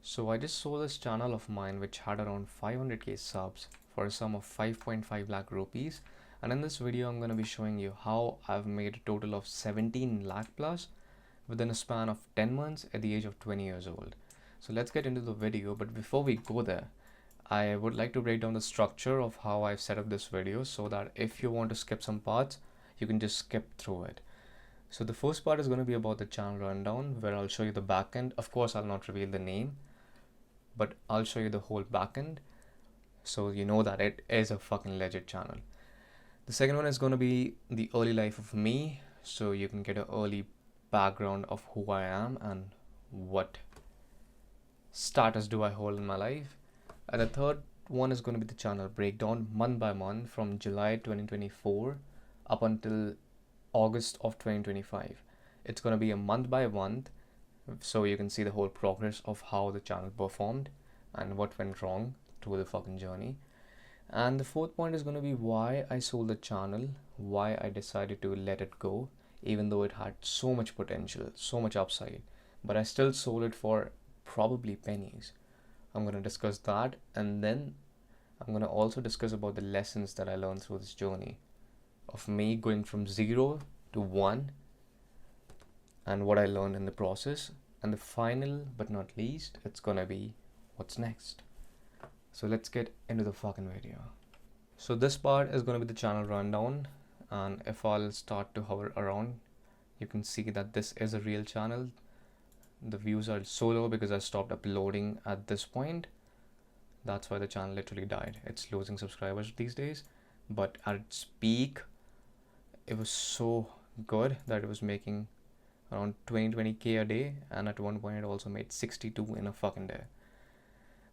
So I just sold this channel of mine which had around 500k subs for a sum of 5.5 lakh rupees, and in this video I'm going to be showing you how I've made a total of 17 lakh plus within a span of 10 months at the age of 20 years old. So let's get into the video, but before we go there, I would like to break down the structure of how I've set up this video so that if you want to skip some parts, you can just skip through it. So the first part is going to be about the channel rundown, where I'll show you the backend. Of course, I'll not reveal the name, but I'll show you the whole backend so you know that it is a fucking legit channel. The second one is going to be the early life of me, so you can get an early background of who I am and what status do I hold in my life. And the third one is going to be the channel breakdown month by month from July 2024 up until August of 2025. It's going to be a month by month, so you can see the whole progress of how the channel performed and what went wrong through the fucking journey. And the fourth point is going to be why I sold the channel, why I decided to let it go, even though it had so much potential, so much upside, but I still sold it for probably pennies. I'm going to discuss that, and then I'm going to also discuss about the lessons that I learned through this journey of me going from 0 to 1 and what I learned in the process. And the final but not least, it's going to be what's next. So let's get into the fucking video. So this part is going to be the channel rundown, and if I'll start to hover around, you can see that this is a real channel. The views are so low because I stopped uploading at this point. That's why the channel literally died. It's losing subscribers these days, but at its peak it was so good that it was making around 20k a day, and at one point it also made 62 in a fucking day.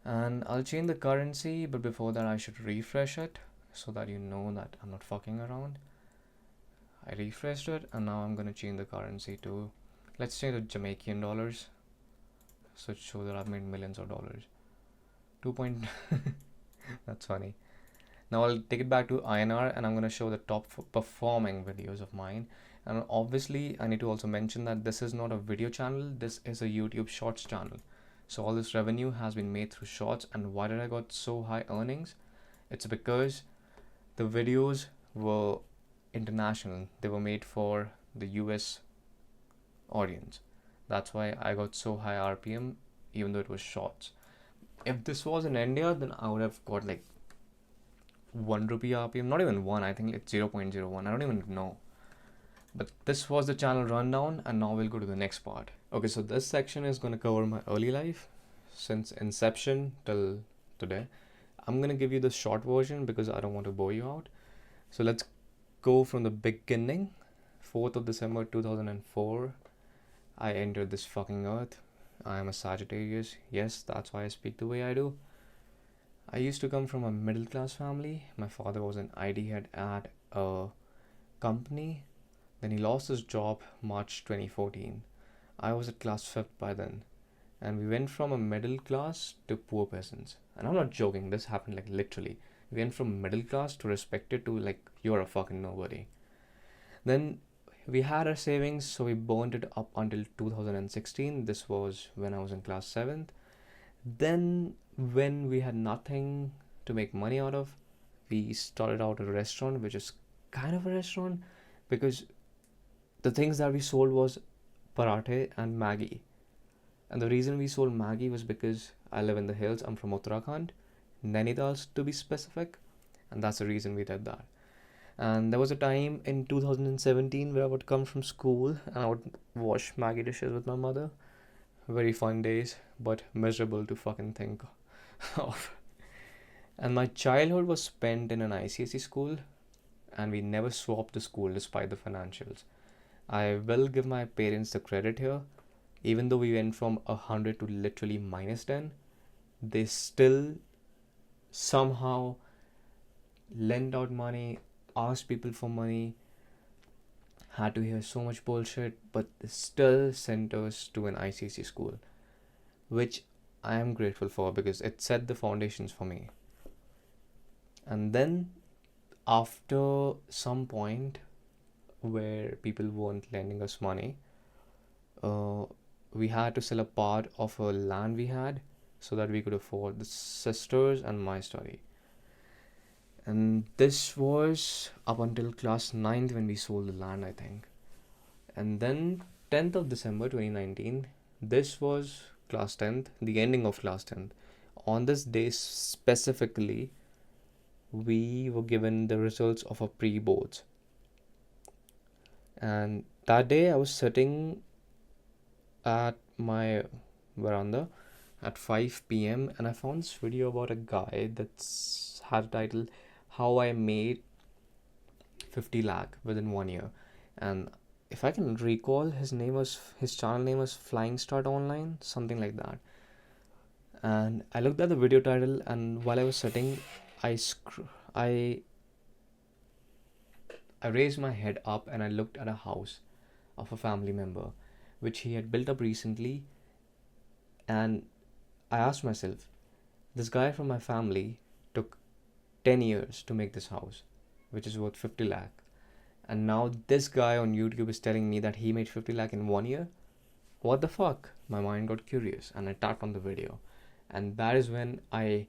And I'll change the currency, but before that I should refresh it so that you know that I'm not fucking around. I refreshed it, and now I'm gonna change the currency to, let's change the Jamaican dollars, so it shows that I've made millions of dollars. 2 point that's funny. Now I'll take it back to INR, and I'm going to show the top performing videos of mine. And obviously I need to also mention that this is not a video channel, this is a YouTube shorts channel. So all this revenue has been made through shorts. And why did I got so high earnings? It's because the videos were international. They were made for the US audience. That's why I got so high RPM, even though it was shorts. If this was in India, then I would have got like 1 rupee RPM, not even 1, I think it's 0.01, I don't even know. But this was the channel rundown, and now we'll go to the next part. Okay, so this section is going to cover my early life since inception till today. I'm going to give you the short version because I don't want to bore you out. So let's go from the beginning. 4th of December 2004, I entered this fucking earth. I am a Sagittarius. Yes, that's why I speak the way I do. I used to come from a middle class family. My father was an ID head at a company. Then he lost his job March 2014. I was at class 5th by then. And we went from a middle class to poor peasants. And I'm not joking, this happened like literally. We went from middle class to respected to like you're a fucking nobody. Then we had our savings, so we burned it up until 2016. This was when I was in class 7th. Then when we had nothing to make money out of, we started out a restaurant, which is kind of a restaurant because the things that we sold was parathe and Maggie. And the reason we sold Maggie was because I live in the hills. I'm from Uttarakhand, Nainital to be specific, and that's the reason we did that. And there was a time in 2017 where I would come from school and I would wash Maggie dishes with my mother. Very fun days, but miserable to fucking think of. And my childhood was spent in an ICSE school, and we never swapped the school despite the financials. I will give my parents the credit here. Even though we went from 100 to literally -10, they still somehow lent out money, asked people for money, had to hear so much bullshit, but they still sent us to an ICSE school, which I am grateful for because it set the foundations for me. And then after some point where people weren't lending us money, we had to sell a part of a land we had so that we could afford the sisters and my study. And this was up until class 9th when we sold the land, I think. And then 10th of December 2019, this was class 10th, the ending of class 10th. On this day specifically, we were given the results of our pre-boards. And that day I was sitting at my veranda at 5 p.m. and I found this video about a guy that's had a title How I Made 50 lakh within 1 year. And if I can recall, his channel name was Flying Start Online, something like that. And I looked at the video title, and while I was sitting, I raised my head up and I looked at a house of a family member which he had built up recently. And I asked myself, this guy from my family took 10 years to make this house, which is worth 50 lakh. And now this guy on YouTube is telling me that he made 50 lakh in 1 year. What the fuck? My mind got curious and I tapped on the video. And that is when I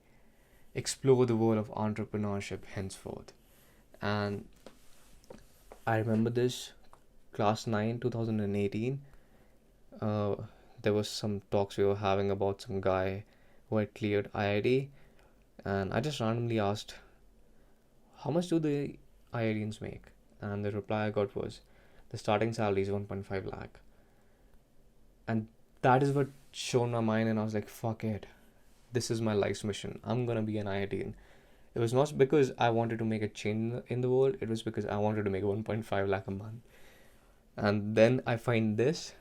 explored the world of entrepreneurship henceforth. And I remember this class 9 2018. There was some talks we were having about some guy who had cleared IIT, and I just randomly asked, how much do the IITians make? And the reply I got was, the starting salary is 1.5 lakh. And that is what shone my mind, and I was like, fuck it. This is my life's mission. I'm gonna be an IITian. It was not because I wanted to make a change in the world, it was because I wanted to make 1.5 lakh a month. And then I find this,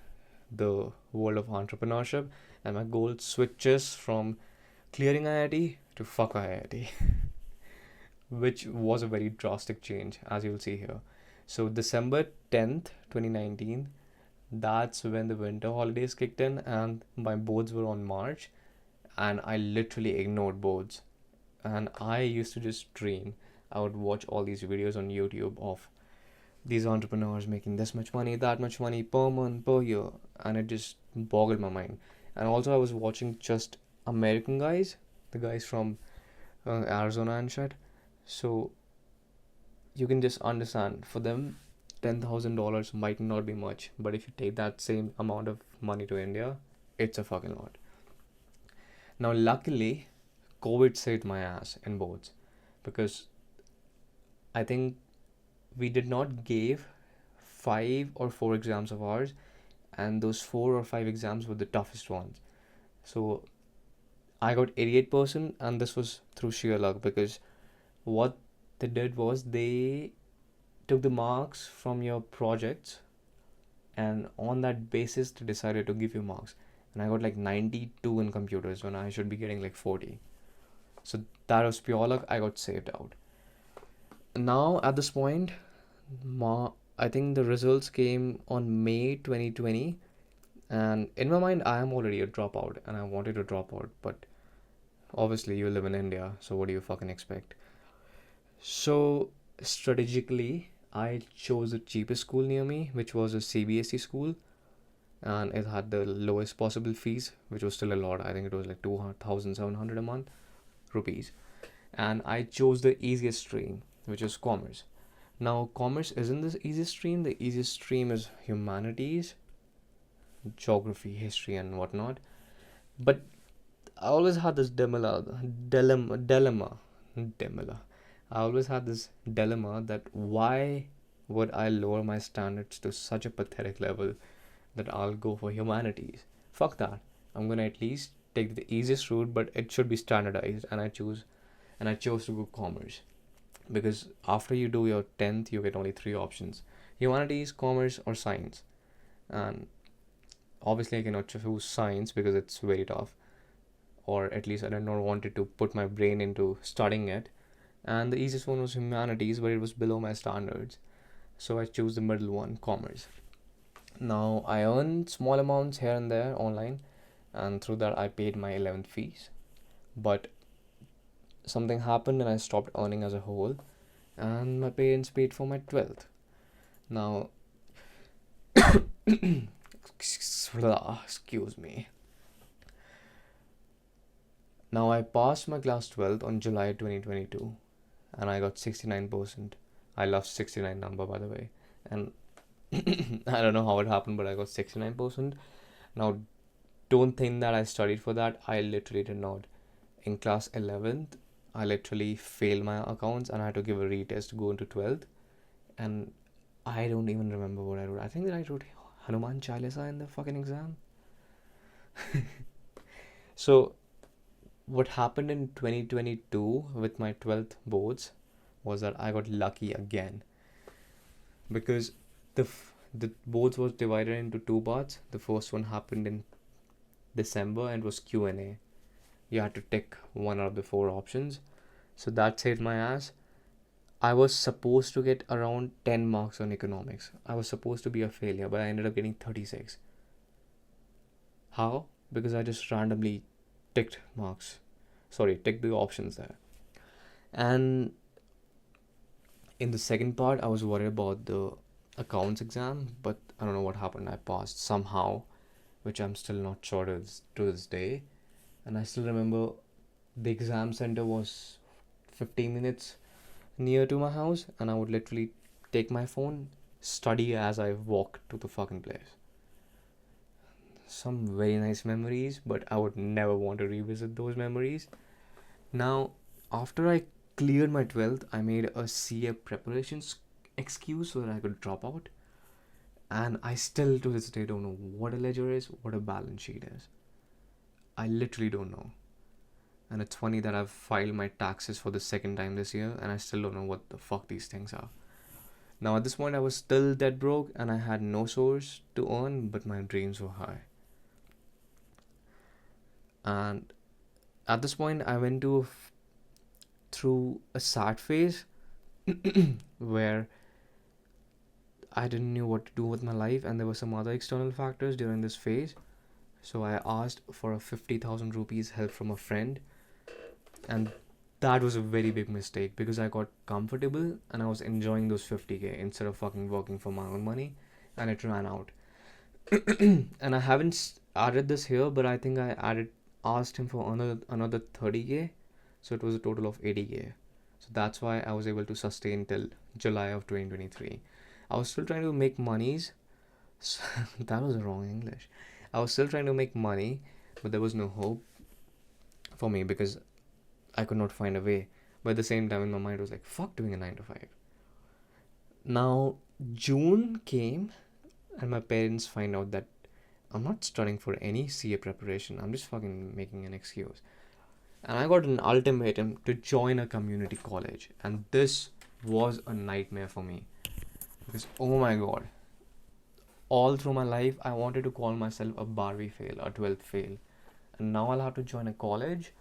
the world of entrepreneurship, and my goal switches from clearing IIT to fuck IIT, which was a very drastic change, as you'll see here. So December 10th, 2019, that's when the winter holidays kicked in, and my boards were on March, and I literally ignored boards. And I used to just dream. I would watch all these videos on YouTube of these entrepreneurs making this much money, that much money per month, per year, and it just boggled my mind. And also I was watching just American guys, the guys from Arizona and shit. So you can just understand, for them $10,000 might not be much, but if you take that same amount of money to India, it's a fucking lot. Now luckily COVID saved my ass in boards, because I think we did not give 5 or 4 exams of ours, and those 4 or 5 exams were the toughest ones. So I got 88%, and this was through sheer luck, because what they did was they took the marks from your projects, and on that basis they decided to give you marks. And I got like 92 in computers when I should be getting like 40. So that was pure luck. I got saved out. Now at this point, I think the results came on May 2020, and in my mind I am already a dropout and I wanted to drop out, but obviously you live in India, so what do you fucking expect? So strategically I chose the cheapest school near me, which was a CBSE school, and it had the lowest possible fees, which was still a lot. I think it was like 2,700 a month rupees. And I chose the easiest stream, which is commerce. Now commerce isn't the easiest stream. The easiest stream is humanities, geography, history, and whatnot. But I always had this dilemma. I always had this dilemma that why would I lower my standards to such a pathetic level that I'll go for humanities? Fuck that. I'm gonna at least take the easiest route, but it should be standardized, and I chose to go commerce, because after you do your 10th you get only 3 options: humanities, commerce, or science. And obviously I cannot choose science because it's very tough, or at least I did not wanted to put my brain into studying it. And the easiest one was humanities, but it was below my standards, so I chose the middle one, commerce. Now I earned small amounts here and there online, and through that I paid my 11th fees. But something happened and I stopped earning as a whole, and my parents paid for my 12th. Now excuse me. Now I passed my class 12th on July 2022 and I got 69%. I love 69 number, by the way. And I don't know how it happened, but I got 69%. Now don't think that I studied for that. I literally did not. In class 11th, I literally failed my accounts and I had to give a retest to go into 12th. And I don't even remember what I wrote. I think that I wrote Hanuman Chalisa in the fucking exam. So what happened in 2022 with my 12th boards was that I got lucky again, because the boards was divided into two parts. The first one happened in December and was Q&A. You had to tick one out of the four options. So that saved my ass. I was supposed to get around 10 marks on economics. I was supposed to be a failure, but I ended up getting 36. How? Because I just randomly ticked the options there. And in the second part, I was worried about the accounts exam, but I don't know what happened. I passed somehow, which I'm still not sure to this day. And I still remember the exam center was 15 minutes near to my house, and I would literally take my phone, study as I walked to the fucking place. Some very nice memories, but I would never want to revisit those memories. Now, after I cleared my 12th, I made a CA preparations excuse so that I could drop out. And I still to this day don't know what a ledger is, what a balance sheet is. I literally don't know. And it's funny that I've filed my taxes for the second time this year and I still don't know what the fuck these things are. Now at this point I was still dead broke and I had no source to earn, but my dreams were high. And at this point I went through a sad phase where I didn't know what to do with my life, and there were some other external factors during this phase. So I asked for a 50,000 rupees help from a friend, and that was a very big mistake because I got comfortable and I was enjoying those 50k instead of fucking working for my own money, and it ran out. And I haven't added this here, but I think I asked him for another 30k, so it was a total of 80k. So that's why I was able to sustain till July of 2023. I was still trying to make monies. So that was wrong English. I was still trying to make money, but there was no hope for me because I could not find a way. But at the same time, in my mind, I was like, fuck doing a 9 to 5. Now, June came, and my parents find out that I'm not studying for any CA preparation. I'm just fucking making an excuse. And I got an ultimatum to join a community college. And this was a nightmare for me. Because, oh my god, all through my life, I wanted to call myself a Barbie fail, a 12th fail. And now I'll have to join a college.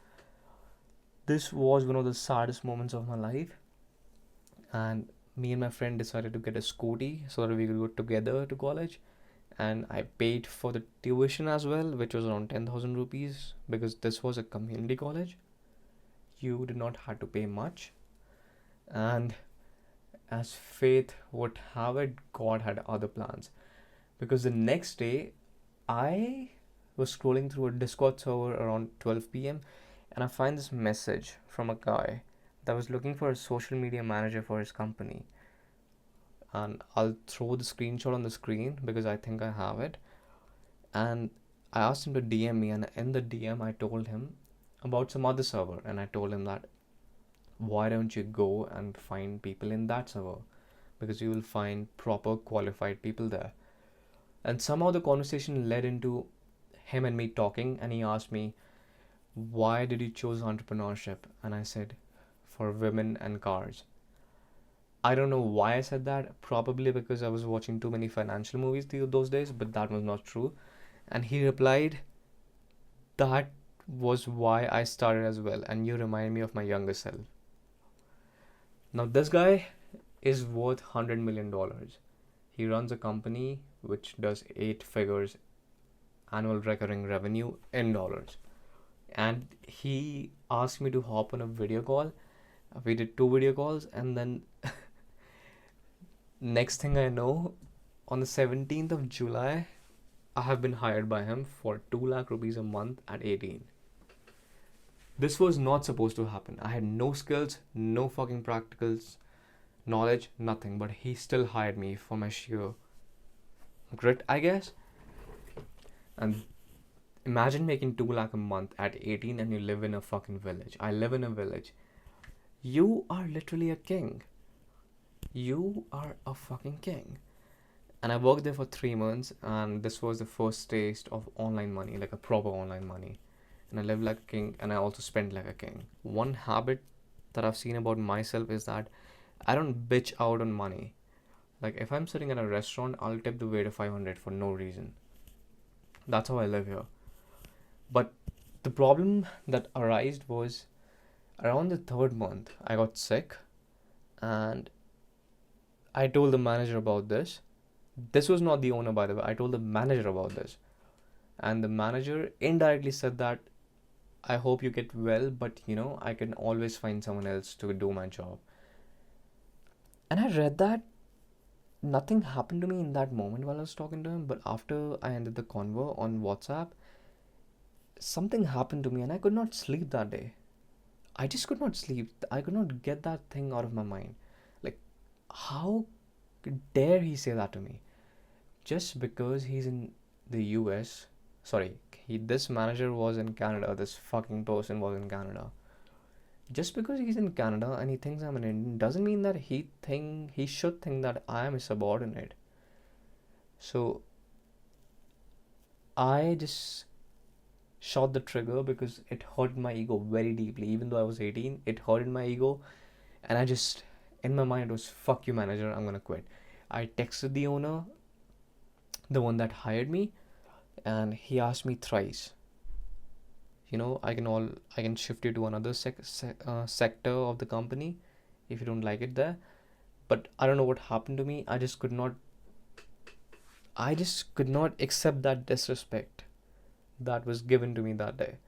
This was one of the saddest moments of my life. And me and my friend decided to get a scooty so that we could go together to college. And I paid for the tuition as well, which was around 10,000 rupees, because this was a community college. You did not have to pay much. And as fate would have it, God had other plans. Because the next day, I was scrolling through a Discord server around 12 p.m. and I find this message from a guy that was looking for a social media manager for his company. And I'll throw the screenshot on the screen because I think I have it. And I asked him to DM me, and in the DM I told him about some other server, and I told him that why don't you go and find people in that server, because you will find proper qualified people there. And somehow the conversation led into him and me talking, and he asked me, why did you choose entrepreneurship? And I said, for women and cars. I don't know why I said that. Probably because I was watching too many financial movies those days, but that was not true. And he replied, that was why I started as well, and you remind me of my younger self. Now this guy is worth $100 million. He runs a company which does 8 figures annual recurring revenue in dollars. And he asked me to hop on a video call. We did 2 video calls, and then next thing I know, on the 17th of July, I have been hired by him for 2 lakh rupees a month at 18. This was not supposed to happen. I had no skills, no fucking practicals, knowledge, nothing, but he still hired me for my sheer grit, I guess. And imagine making 2 lakh a month at 18 and you live in a fucking village. I live in a village. You are literally a king. You are a fucking king. And I worked there for 3 months, and this was the first taste of online money, like a proper online money. And I lived like a king, and I also spent like a king. One habit that I've seen about myself is that I don't bitch out on money. Like if I'm sitting at a restaurant, I'll tip the waiter 500 for no reason. That's how I live here. But the problem that arose was around the third month, I got sick, and I told the manager about this. This was not the owner, by the way. I told the manager about this. And the manager indirectly said that I hope you get well, but I can always find someone else to do my job. And I read that nothing happened to me in that moment while I was talking to him, but after I ended the convo on WhatsApp, something happened to me and I could not sleep that day. I just could not sleep. I could not get that thing out of my mind. Like, how dare he say that to me? Just because he's in the US. Sorry, this manager was in Canada. This fucking person was in Canada. Just because he's in Canada and he thinks I'm an Indian doesn't mean that he should think that I am a subordinate. So I just shot the trigger because it hurt my ego very deeply. Even though I was 18, it hurted my ego, and I just, in my mind, it was fuck you, manager, I'm gonna quit. I texted the owner, the one that hired me, and he asked me thrice. I can shift you to another sector of the company if you don't like it there. But I don't know what happened to me. I just could not accept that disrespect that was given to me that day,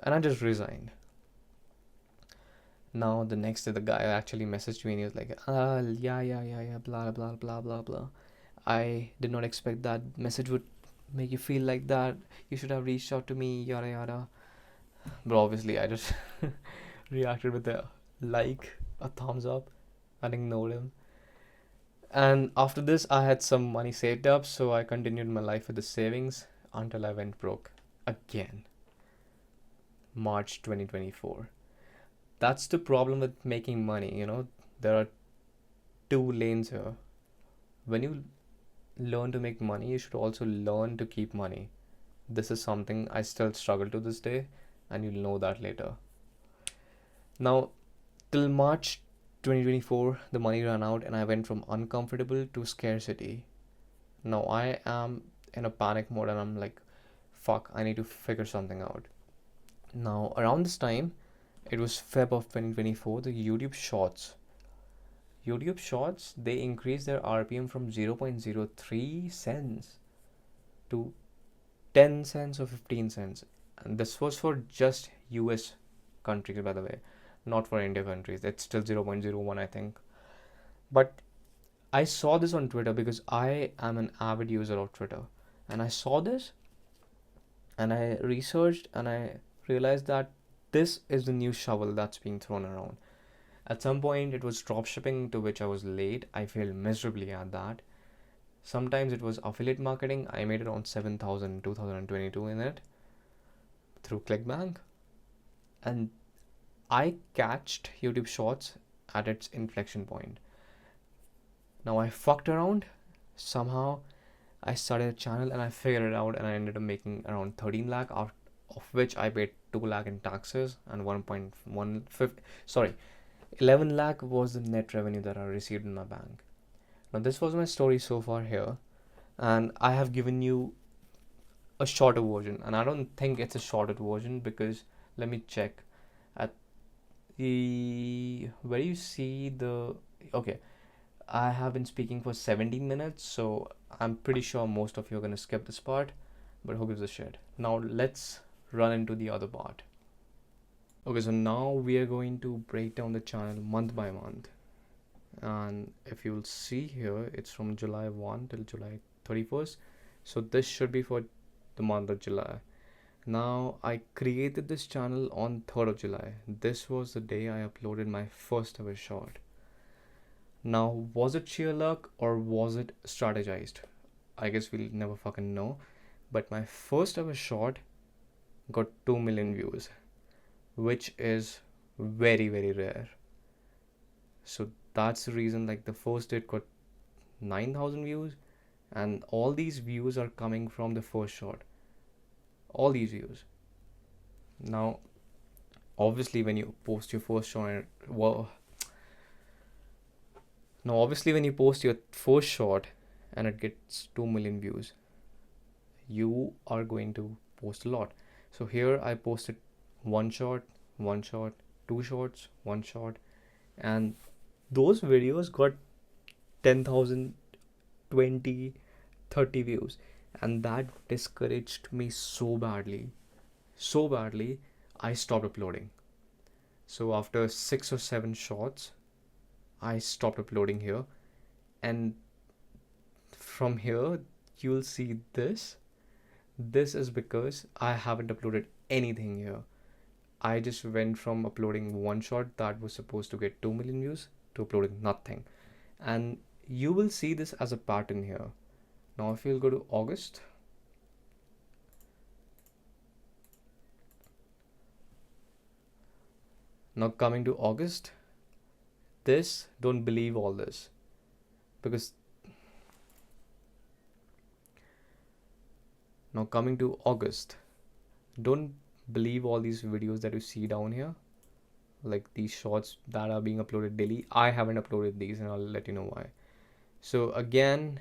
and I just resigned. Now the next day, the guy actually messaged me and he was like, yeah, blah blah blah blah blah. I did not expect that message would make you feel like that. You should have reached out to me, yada yada. But obviously, I just reacted with a thumbs up, and ignored him. And after this, I had some money saved up, so I continued my life with the savings until I went broke again. March 2024. That's the problem with making money, there are two lanes here. When you learn to make money, you should also learn to keep money. This is something I still struggle to this day, and you'll know that later. Now, till March 2024, the money ran out and I went from uncomfortable to scarcity. Now I am in a panic mode and I'm like, fuck, I need to figure something out. Now, around this time, it was Feb of 2024, the YouTube Shorts, they increased their RPM from 0.03 cents to 10 cents or 15 cents. And this was for just US countries, by the way, not for India countries. It's still 0.01, I think. But I saw this on Twitter because I am an avid user of Twitter. And I saw this and I researched and I realized that this is the new shovel that's being thrown around. At some point, it was dropshipping, to which I was late. I failed miserably at that. Sometimes it was affiliate marketing. I made around 7,000 in 2022 in it through ClickBank. And I catched YouTube Shorts at its inflection point. Now I fucked around. Somehow I started a channel and I figured it out, and I ended up making around 13 lakh, of which I paid 2 lakh in taxes and 11 lakh was the net revenue that I received in my bank. Now this was my story so far here, and I have given you a shorter version, and I don't think it's a shorter version because let me check at the where you see the okay, I have been speaking for 17 minutes, so I'm pretty sure most of you are gonna skip this part, but who gives a shit. Now let's run into the other part. Okay, so now we are going to break down the channel month by month, and if you'll see here, it's from July 1 till July 31st. So this should be for the month of July. Now I created this channel on 3rd of July. This was the day I uploaded my first ever short. Now, was it sheer luck or was it strategized? I guess we'll never fucking know. But my first ever short got 2 million views, which is very, very rare. So that's the reason, like, the first it got 9,000 views, and all these views are coming from the first shot. All these views. Now, obviously, when you post your first shot, now obviously when you post your first shot and it gets 2 million views, you are going to post a lot. So here I posted one shot, two shots, one shot, and those videos got 10,000, 20, 30 views, and that discouraged me so badly. I stopped uploading. So after 6 or 7 shots, I stopped uploading here, and from here you'll see this. This is because I haven't uploaded anything here. I just went from uploading one shot that was supposed to get 2 million views to uploading nothing. And you will see this as a pattern here. Now if you'll go to August, now coming to August, this, don't believe all this, because now coming to August, don't believe all these videos that you see down here, like these shorts that are being uploaded daily. I haven't uploaded these, and I'll let you know why. So again,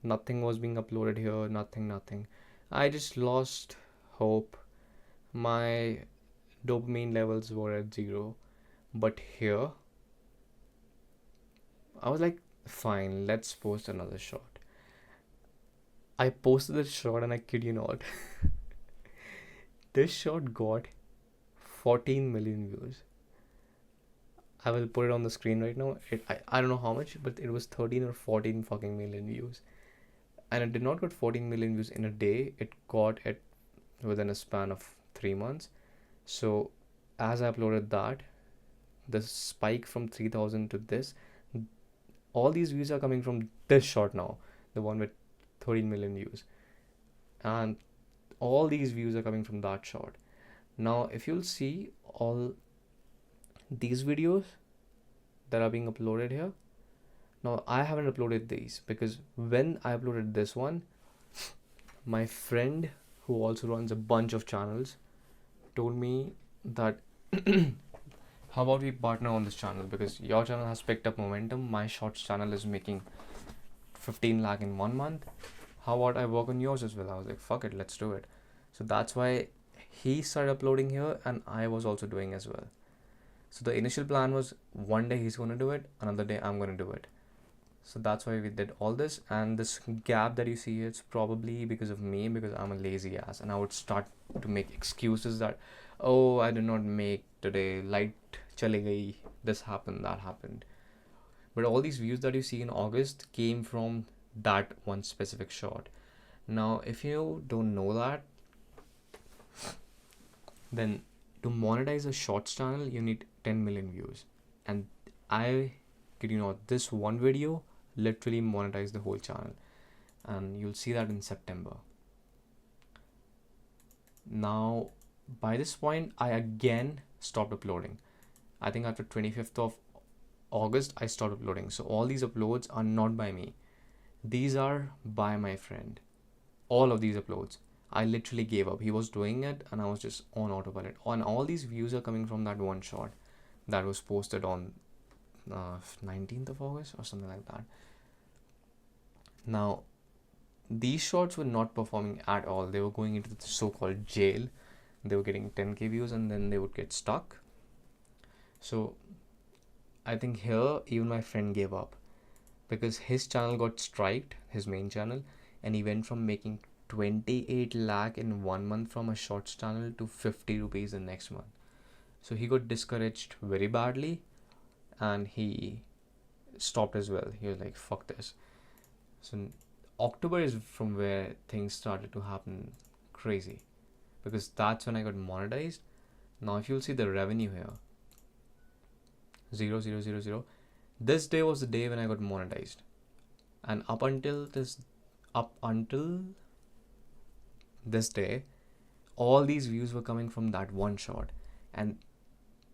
nothing was being uploaded here, nothing. I just lost hope. My dopamine levels were at 0. But here I was like, fine, let's post another shot. I posted this shot, and I kid you not, this shot got 14 million views. I will put it on the screen right now. I don't know how much, but it was 13 or 14 fucking million views. And it did not get 14 million views in a day. It got it within a span of 3 months. So as I uploaded that, the spike from 3,000 to this, all these views are coming from this shot now, the one with 13 million views. And all these views are coming from that shot. Now if you'll see all these videos that are being uploaded here, now I haven't uploaded these because when I uploaded this one, my friend who also runs a bunch of channels told me that how about we partner on this channel, because your channel has picked up momentum, my shorts channel is making 15 lakh in 1 month, how about I work on yours as well? I was like, fuck it, let's do it. So that's why he started uploading here, and I was also doing as well. So the initial plan was one day he's going to do it, another day I'm going to do it. So that's why we did all this. And this gap that you see, it's probably because of me, because I'm a lazy ass, and I would start to make excuses that, oh, I did not make today, light chali gayi, this happened, that happened. But all these views that you see in August came from that one specific shot. Now if you don't know that, then to monetize a shorts channel you need 10 million views, and I kid you not, this one video literally monetized the whole channel, and you'll see that in September. Now by this point I again stopped uploading. I think after 25th of August I stopped uploading. So all these uploads are not by me, these are by my friend. All of these uploads I literally gave up. He was doing it and I was just on autopilot. And all these views are coming from that one shot that was posted on 19th of August or something like that. Now these shots were not performing at all. They were going into the so-called jail. They were getting 10k views and then they would get stuck. So I think here even my friend gave up, because his channel got striked, his main channel, and he went from making 28 lakh in 1 month from a shorts channel to 50 rupees the next month. So he got discouraged very badly and he stopped as well. He was like, fuck this. So October is from where things started to happen crazy, because that's when I got monetized. Now if you'll see the revenue here, 0, 0, 0, 0, this day was the day when I got monetized, and up until this day, all these views were coming from that one shot. And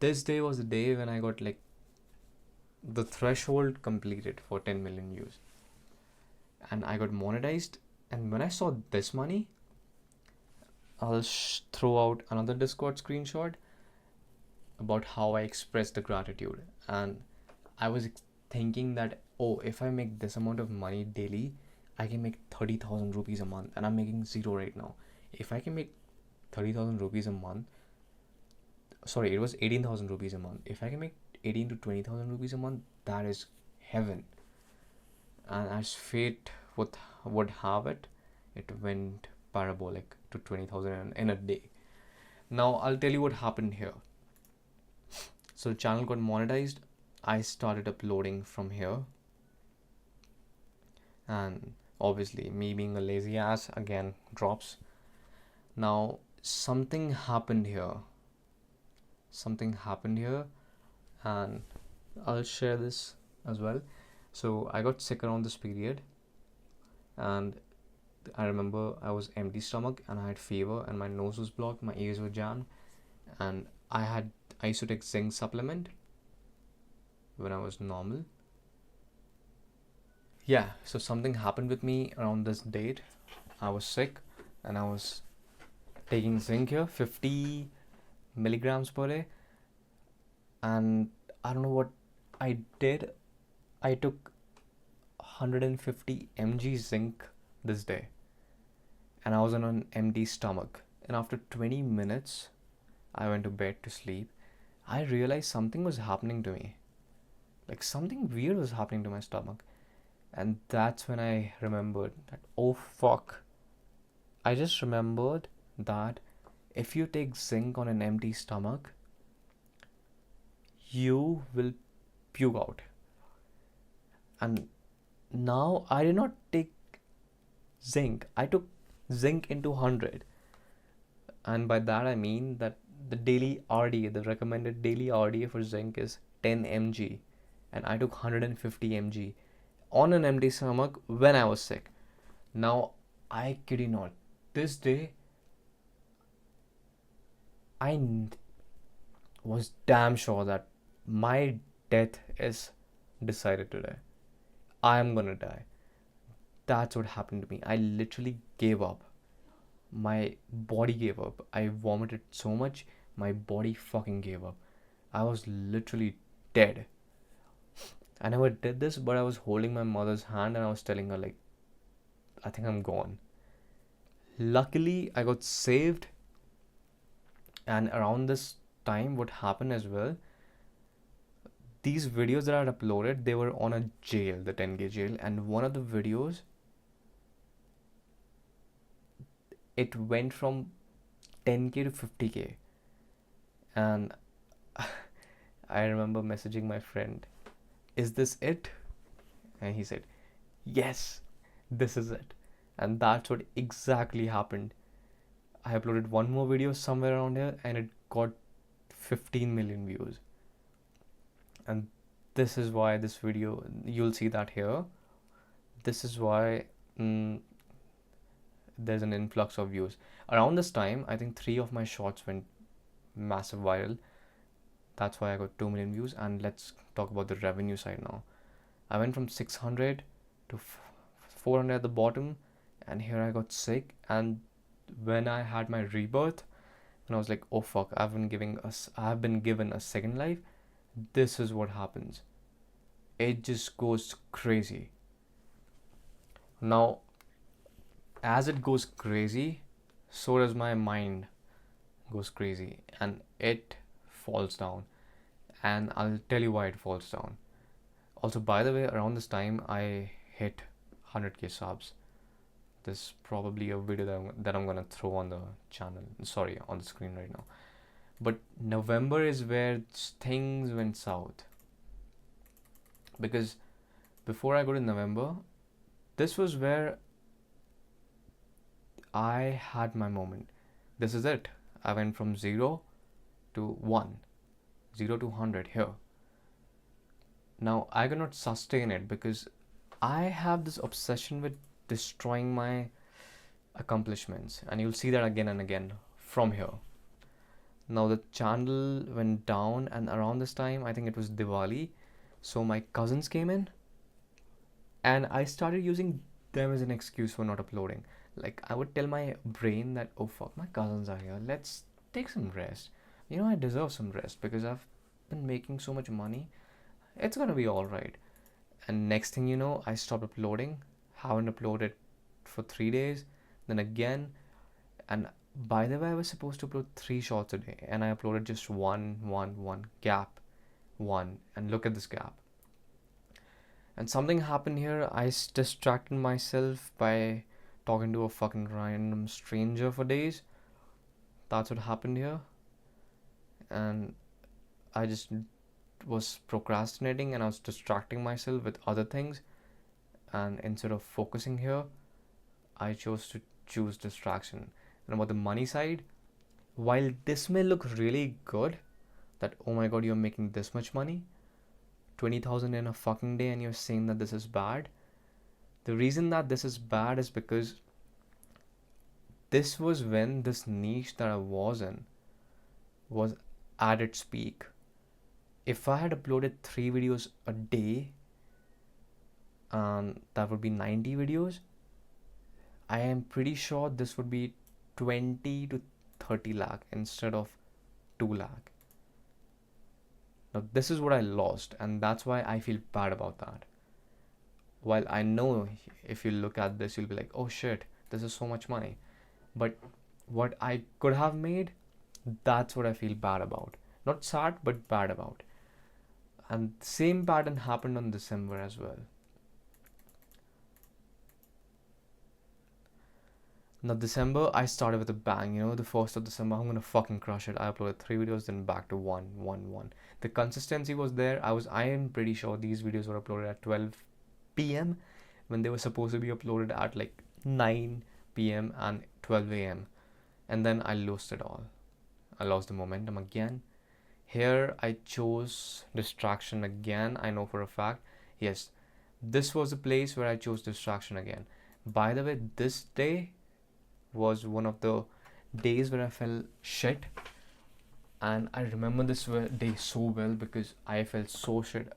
this day was the day when I got like the threshold completed for 10 million views, and I got monetized. And when I saw this money, I'll throw out another Discord screenshot about how I expressed the gratitude. And I was thinking that, oh, if I make this amount of money daily, I can make 30,000 rupees a month, and I'm making 0 right now. If I can make 30,000 rupees a month, sorry, it was 18,000 rupees a month. If I can make 18 to 20,000 rupees a month, that is heaven. And as fate would have it, it went parabolic to 20,000 in a day. Now I'll tell you what happened here. So the channel got monetized. I started uploading from here, and obviously me being a lazy ass again drops. Now something happened here, and I'll share this as well. So I got sick around this period, and I remember I was empty stomach and I had fever and my nose was blocked, my ears were jammed, and I used to take zinc supplement when I was normal. Yeah, so something happened with me around this date. I was sick and I was taking zinc here, 50 milligrams per day, and I don't know what I did. I took 150 mg zinc this day, and I was on an empty stomach. And after 20 minutes, I went to bed to sleep. I realized something was happening to me. Like something weird was happening to my stomach. And that's when I remembered that, oh fuck. I just remembered that if you take zinc on an empty stomach, you will puke out. And now I did not take zinc. I took zinc into 100. And by that I mean that the daily RDA, the recommended daily RDA for zinc is 10 mg. And I took 150 mg on an empty stomach when I was sick. Now, I kid you not, this day I was damn sure that my death is decided today. I am gonna die. That's what happened to me. I literally gave up. My body gave up. I vomited so much, my body fucking gave up. I was literally dead. I never did this, but I was holding my mother's hand and I was telling her, like, I think I'm gone. Luckily, I got saved. And around this time, what happened as well, these videos that I had uploaded, they were on a jail, the 10K jail. And one of the videos, it went from 10K to 50K. And I remember messaging my friend, is this it? And he said, yes, this is it. And that's what exactly happened. I uploaded one more video somewhere around here and it got 15 million views. And this is why this video, you'll see that here. This is why there's an influx of views. Around this time, I think 3 of my shorts went massive viral. That's why I got 2 million views. And let's talk about the revenue side now. I went from 600 to 400 at the bottom, and here I got sick. And when I had my rebirth, and I was like, oh fuck, I've been given a second life. This is what happens. It just goes crazy. Now, as it goes crazy, so does my mind goes crazy, and it falls down. And I'll tell you why it falls down. Also, by the way, around this time I hit 100k subs. This is probably a video that I'm gonna throw on the channel, sorry, on the screen right now. But November is where things went south, because before I go to November, this was where I had my moment. This is it. I went from 0 to 1, 0 to 100 here. Now I cannot sustain it because I have this obsession with destroying my accomplishments, and you'll see that again and again from here. Now the channel went down, and around this time, I think it was Diwali, so my cousins came in, and I started using them as an excuse for not uploading. Like, I would tell my brain that, oh fuck, my cousins are here, let's take some rest. You know, I deserve some rest because I've been making so much money. It's gonna be alright. And next thing you know, I stopped uploading, haven't uploaded for 3 days, then again. And by the way, I was supposed to upload 3 shots a day, and I uploaded just one gap, one, and look at this gap. And something happened here. I distracted myself by talking to a fucking random stranger for days. That's what happened here. And I just was procrastinating, and I was distracting myself with other things. And instead of focusing here, I chose to choose distraction. And about the money side, while this may look really good, that oh my god, you're making this much money, 20,000 in a fucking day, and you're saying that this is bad. The reason that this is bad is because this was when this niche that I was in was at its peak. If I had uploaded 3 videos a day, that would be 90 videos, I am pretty sure this would be 20 to 30 lakh instead of 2 lakh. Now this is what I lost, and that's why I feel bad about that. While I know if you look at this, you'll be like, oh shit, this is so much money. But what I could have made, that's what I feel bad about. Not sad, but bad about. And same pattern happened on December as well. Now December, I started with a bang. You know, the 1st of December, I'm gonna fucking crush it. I uploaded 3 videos, then back to one. The consistency was there. I am pretty sure these videos were uploaded at 12 p.m. when they were supposed to be uploaded at like 9 p.m. and 12 a.m. And then I lost it all. I lost the momentum again. Here I chose distraction again. I know for a fact. Yes, this was the place where I chose distraction again. By the way, this day was one of the days where I felt shit, and I remember this day so well because I felt so shit.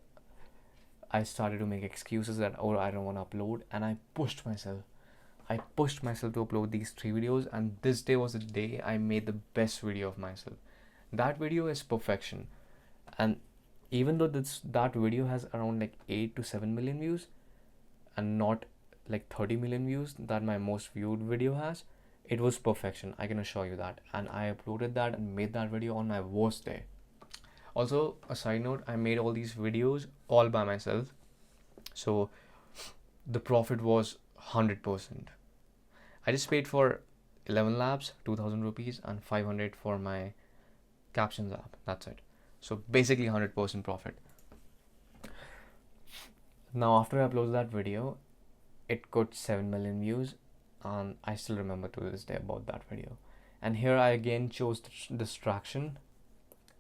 I started to make excuses that, oh, I don't want to upload, and I pushed myself to upload these 3 videos, and this day was the day I made the best video of myself. That video is perfection, and even though that video has around like 8 to 7 million views and not like 30 million views that my most viewed video has, it was perfection, I can assure you that. And I uploaded that and made that video on my worst day. Also, a side note, I made all these videos all by myself, so the profit was 100%. I just paid for 11 labs, 2,000 rupees, and 500 for my captions app. That's it. So basically 100% profit. Now after I uploaded that video, it got 7 million views, and I still remember to this day about that video. And here I again chose distraction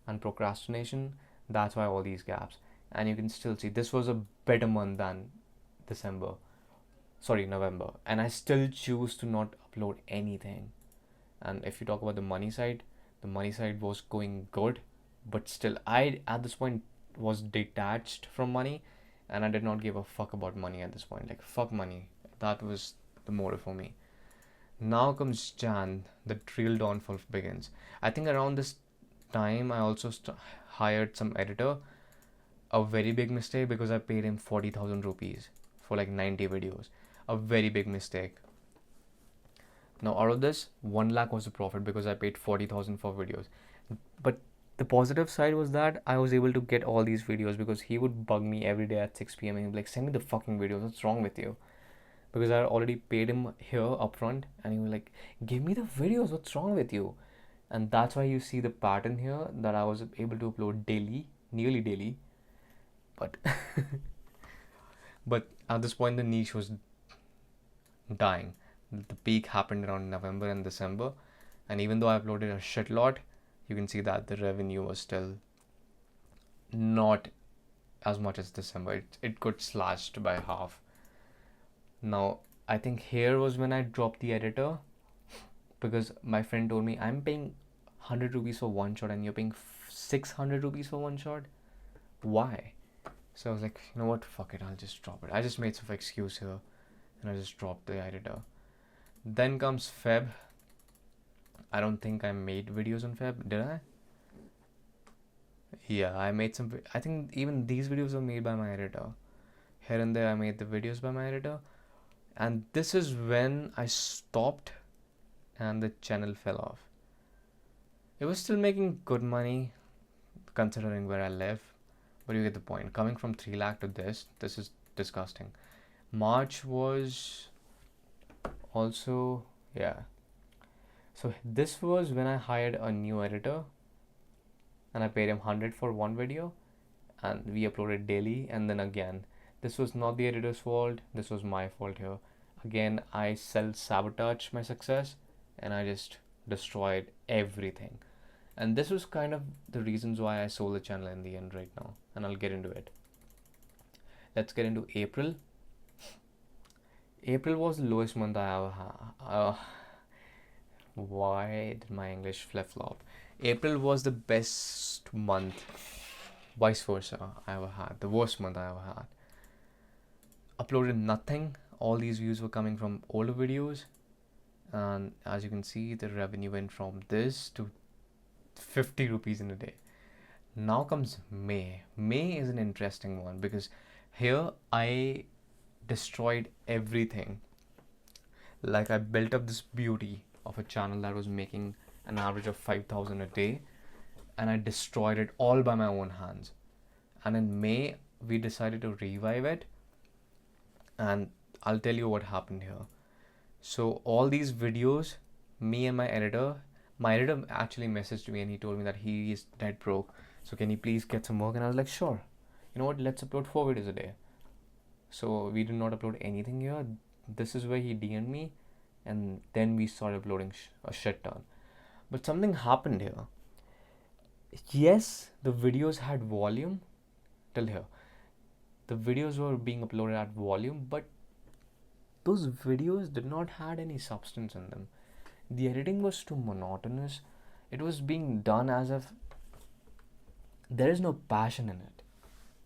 and procrastination. That's why all these gaps. And you can still see this was a better month than November, and I still choose to not upload anything. And if you talk about the money side was going good, but still I at this point was detached from money, and I did not give a fuck about money at this point. Like, fuck money. That was the motive for me. Now comes Jan, the real downfall begins. I think around this time I also hired some editor. A very big mistake, because I paid him 40,000 rupees for like 90 videos. A very big mistake. Now out of this, 1 lakh was the profit because I paid 40,000 for videos. But the positive side was that I was able to get all these videos because he would bug me every day at 6 p.m. and he'd be like, send me the fucking videos, what's wrong with you? Because I already paid him here upfront, and he was like, give me the videos, what's wrong with you? And that's why you see the pattern here, that I was able to upload daily, nearly daily. But but at this point the niche was dying. The peak happened around November and December, and even though I uploaded a shit lot, you can see that the revenue was still not as much as December. It got slashed by half. Now, I think here was when I dropped the editor, because my friend told me, I'm paying 100 rupees for one shot and you're paying 600 rupees for one shot. Why? So I was like, you know what, fuck it, I'll just drop it. I just made some excuse here and I just dropped the editor. Then comes Feb. I don't think I made videos on Feb, did I? Yeah, I made some. I think even these videos were made by my editor. Here and there I made the videos by my editor. And this is when I stopped and the channel fell off. It was still making good money considering where I live, but you get the point. Coming from 3 lakh to this is disgusting. March was also, yeah. So this was when I hired a new editor and I paid him 100 for one video and we uploaded daily. And then again, this was not the editor's fault, this was my fault here. Again, I self-sabotaged my success and I just destroyed everything. And this was kind of the reasons why I sold the channel in the end right now, and I'll get into it. Let's get into April. April was the lowest month I ever had. Why did my English flip-flop? April was the best month, vice versa, I ever had. The worst month I ever had. Uploaded nothing. All these views were coming from older videos, and as you can see, the revenue went from this to 50 rupees in a day. Now comes May. May is an interesting one because here I destroyed everything. Like, I built up this beauty of a channel that was making an average of 5,000 a day, and I destroyed it all by my own hands. And in May we decided to revive it, and I'll tell you what happened here. So all these videos, me and my editor actually messaged me and he told me that he is dead broke, so can you please get some work? And I was like, sure, you know what, let's upload 4 videos a day. So we did not upload anything here. This is where he DM'd me, and then we started uploading a shit ton. But something happened here. Yes, the videos had volume till here. The videos were being uploaded at volume, but those videos did not had any substance in them. The editing was too monotonous. It was being done as if there is no passion in it.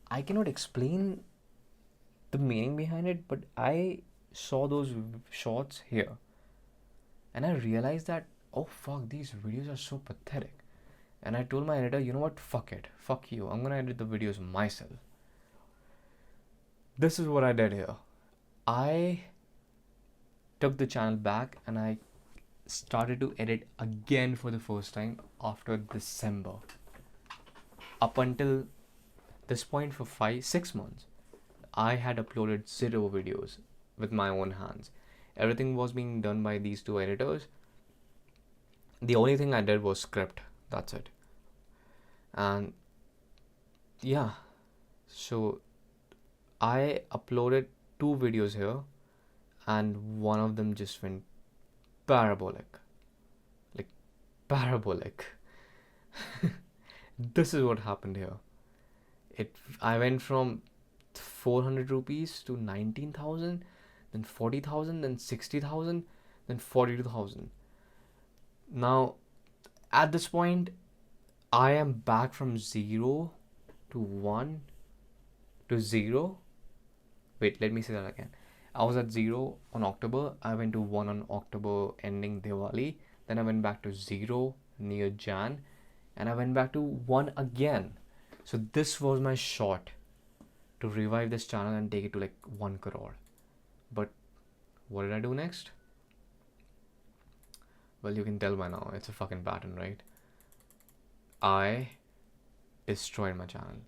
I cannot explain the meaning behind it, but I saw those shots here and I realized that, oh fuck, these videos are so pathetic. And I told my editor, you know what, fuck it, fuck you, I'm gonna edit the videos myself. This is what I did here. I took the channel back and I started to edit again for the first time after December. Up until this point, for 5-6 months, I had uploaded 0 videos with my own hands. Everything was being done by these 2 editors. The only thing I did was script, that's it. And yeah, so I uploaded 2 videos here and one of them just went parabolic. Like, parabolic. This is what happened here. I went from 400 rupees to 19,000, then 40,000, then 60,000, then 42,000. Now, at this point, I am back from 0 to 1 to 0. Wait, let me say that again. I was at 0 on October, I went to 1 on October ending Diwali, then I went back to 0 near Jan, and I went back to 1 again. So this was my shot to revive this channel and take it to like 1 crore. But what did I do next? Well, you can tell by now, it's a fucking pattern, right? I destroyed my channel.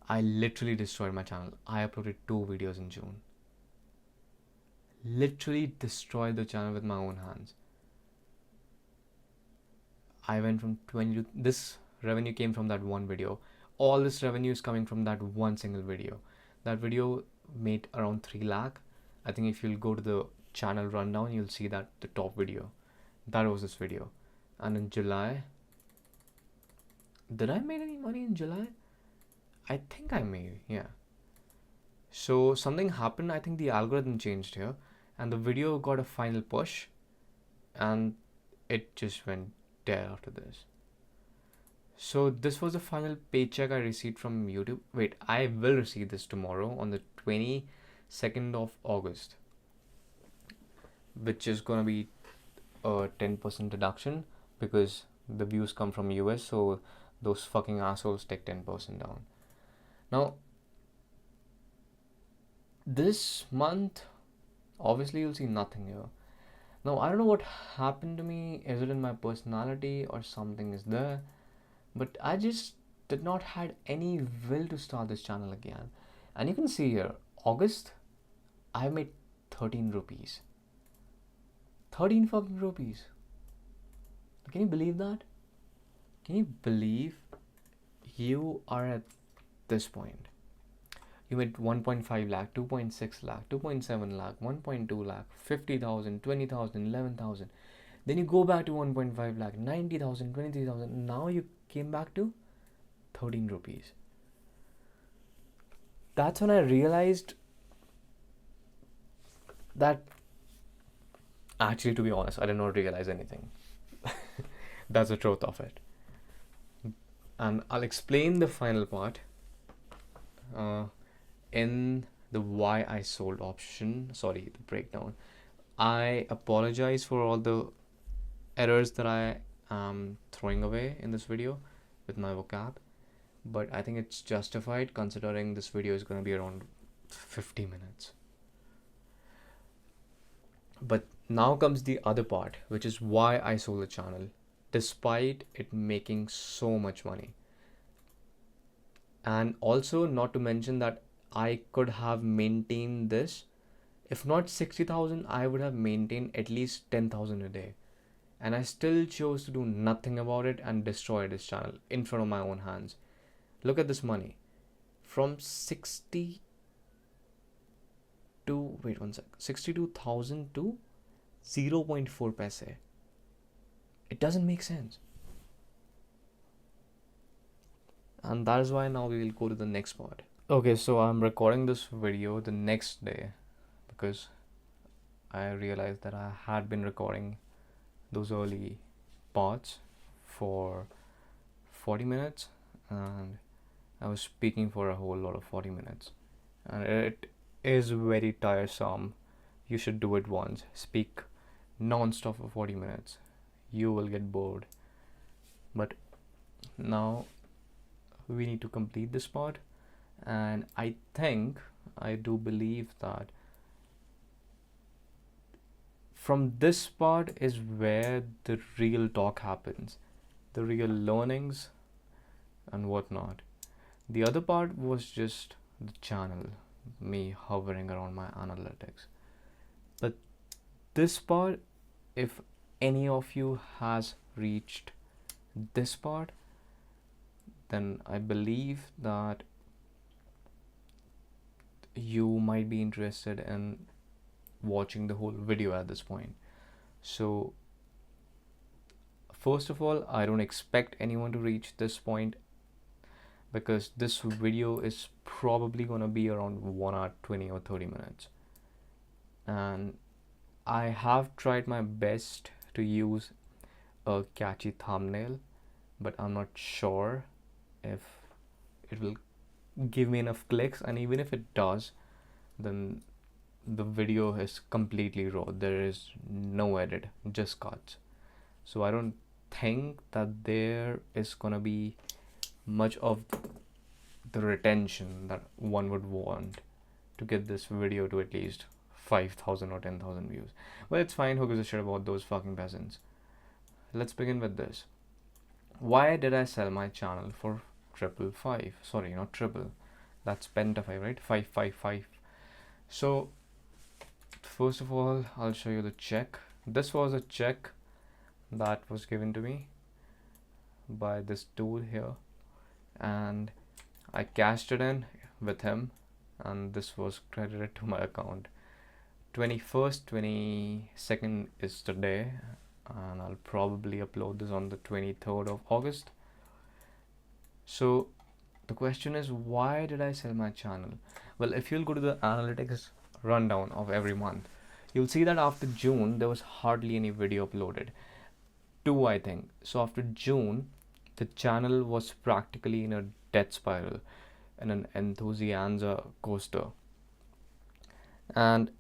I literally destroyed my channel. I uploaded 2 videos in June. Literally destroyed the channel with my own hands. I went from 20 to... This revenue came from that one video. All this revenue is coming from that one single video. That video made around 3 lakh. I think if you'll go to the channel rundown, you'll see that the top video, that was this video. And in July, did I make any money in July? I think I made, yeah. So something happened, I think the algorithm changed here, and the video got a final push, and it just went dead after this. So this was the final paycheck I received from YouTube. Wait, I will receive this tomorrow on the 22nd of August, which is gonna be a 10% deduction because the views come from US, so those fucking assholes take 10% down. Now, this month, obviously you'll see nothing here. Now, I don't know what happened to me. Is it in my personality or something is there? But I just did not had any will to start this channel again. And you can see here, August, I made 13 rupees. 13 fucking rupees. Can you believe that? Can you believe you are at this point? You made 1.5 lakh, 2.6 lakh, 2.7 lakh, 1.2 lakh, 50,000, 20,000, 11,000. Then you go back to 1.5 lakh, 90,000, 23,000. Now you came back to 13 rupees. That's when I realized that actually, to be honest, I did not realize anything. That's the truth of it. And I'll explain the final part in the why I sold option, the breakdown. I apologize for all the errors that I am throwing away in this video with my vocab, but I think it's justified considering this video is going to be around 50 minutes. But now comes the other part, which is why I sold the channel despite it making so much money. And also, not to mention that I could have maintained this. If not 60,000, I would have maintained at least 10,000 a day. And I still chose to do nothing about it and destroy this channel in front of my own hands. Look at this money. From 62,000 to 0.4 paise. It doesn't make sense. And that is why now we will go to the next part. Okay, so I'm recording this video the next day because I realized that I had been recording those early parts for 40 minutes and I was speaking for a whole lot of 40 minutes and it is very tiresome. You should do it once. Speak non-stop for 40 minutes. You will get bored. But now we need to complete this part, and I do believe that from this part is where the real talk happens, the real learnings and whatnot. The other part was just the channel, me hovering around my analytics. But this part, if any of you has reached this part, then I believe that you might be interested in watching the whole video at this point. So first of all, I don't expect anyone to reach this point because this video is probably gonna be around 1 hour 20 or 30 minutes, and I have tried my best to use a catchy thumbnail, but I'm not sure if it will give me enough clicks, and even if it does, then the video is completely raw. There is no edit, just cuts. So I don't think that there is gonna be much of the retention that one would want to get this video to at least 5,000 or 10,000 views. Well, it's fine. Who gives a shit about those fucking peasants? Let's begin with this. Why did I sell my channel for 555? Sorry, not triple. That's penta 5, right? 555. So first of all, I'll show you the check. This was a check that was given to me by this dude here, and I cashed it in with him, and this was credited to my account 21st, 22nd is today, and I'll probably upload this on the 23rd of August. So the question is, why did I sell my channel? Well, if you'll go to the analytics rundown of every month, you'll see that after June there was hardly any video uploaded. Two, I think. So after June, the channel was practically in a death spiral, in an enthusiasm coaster, and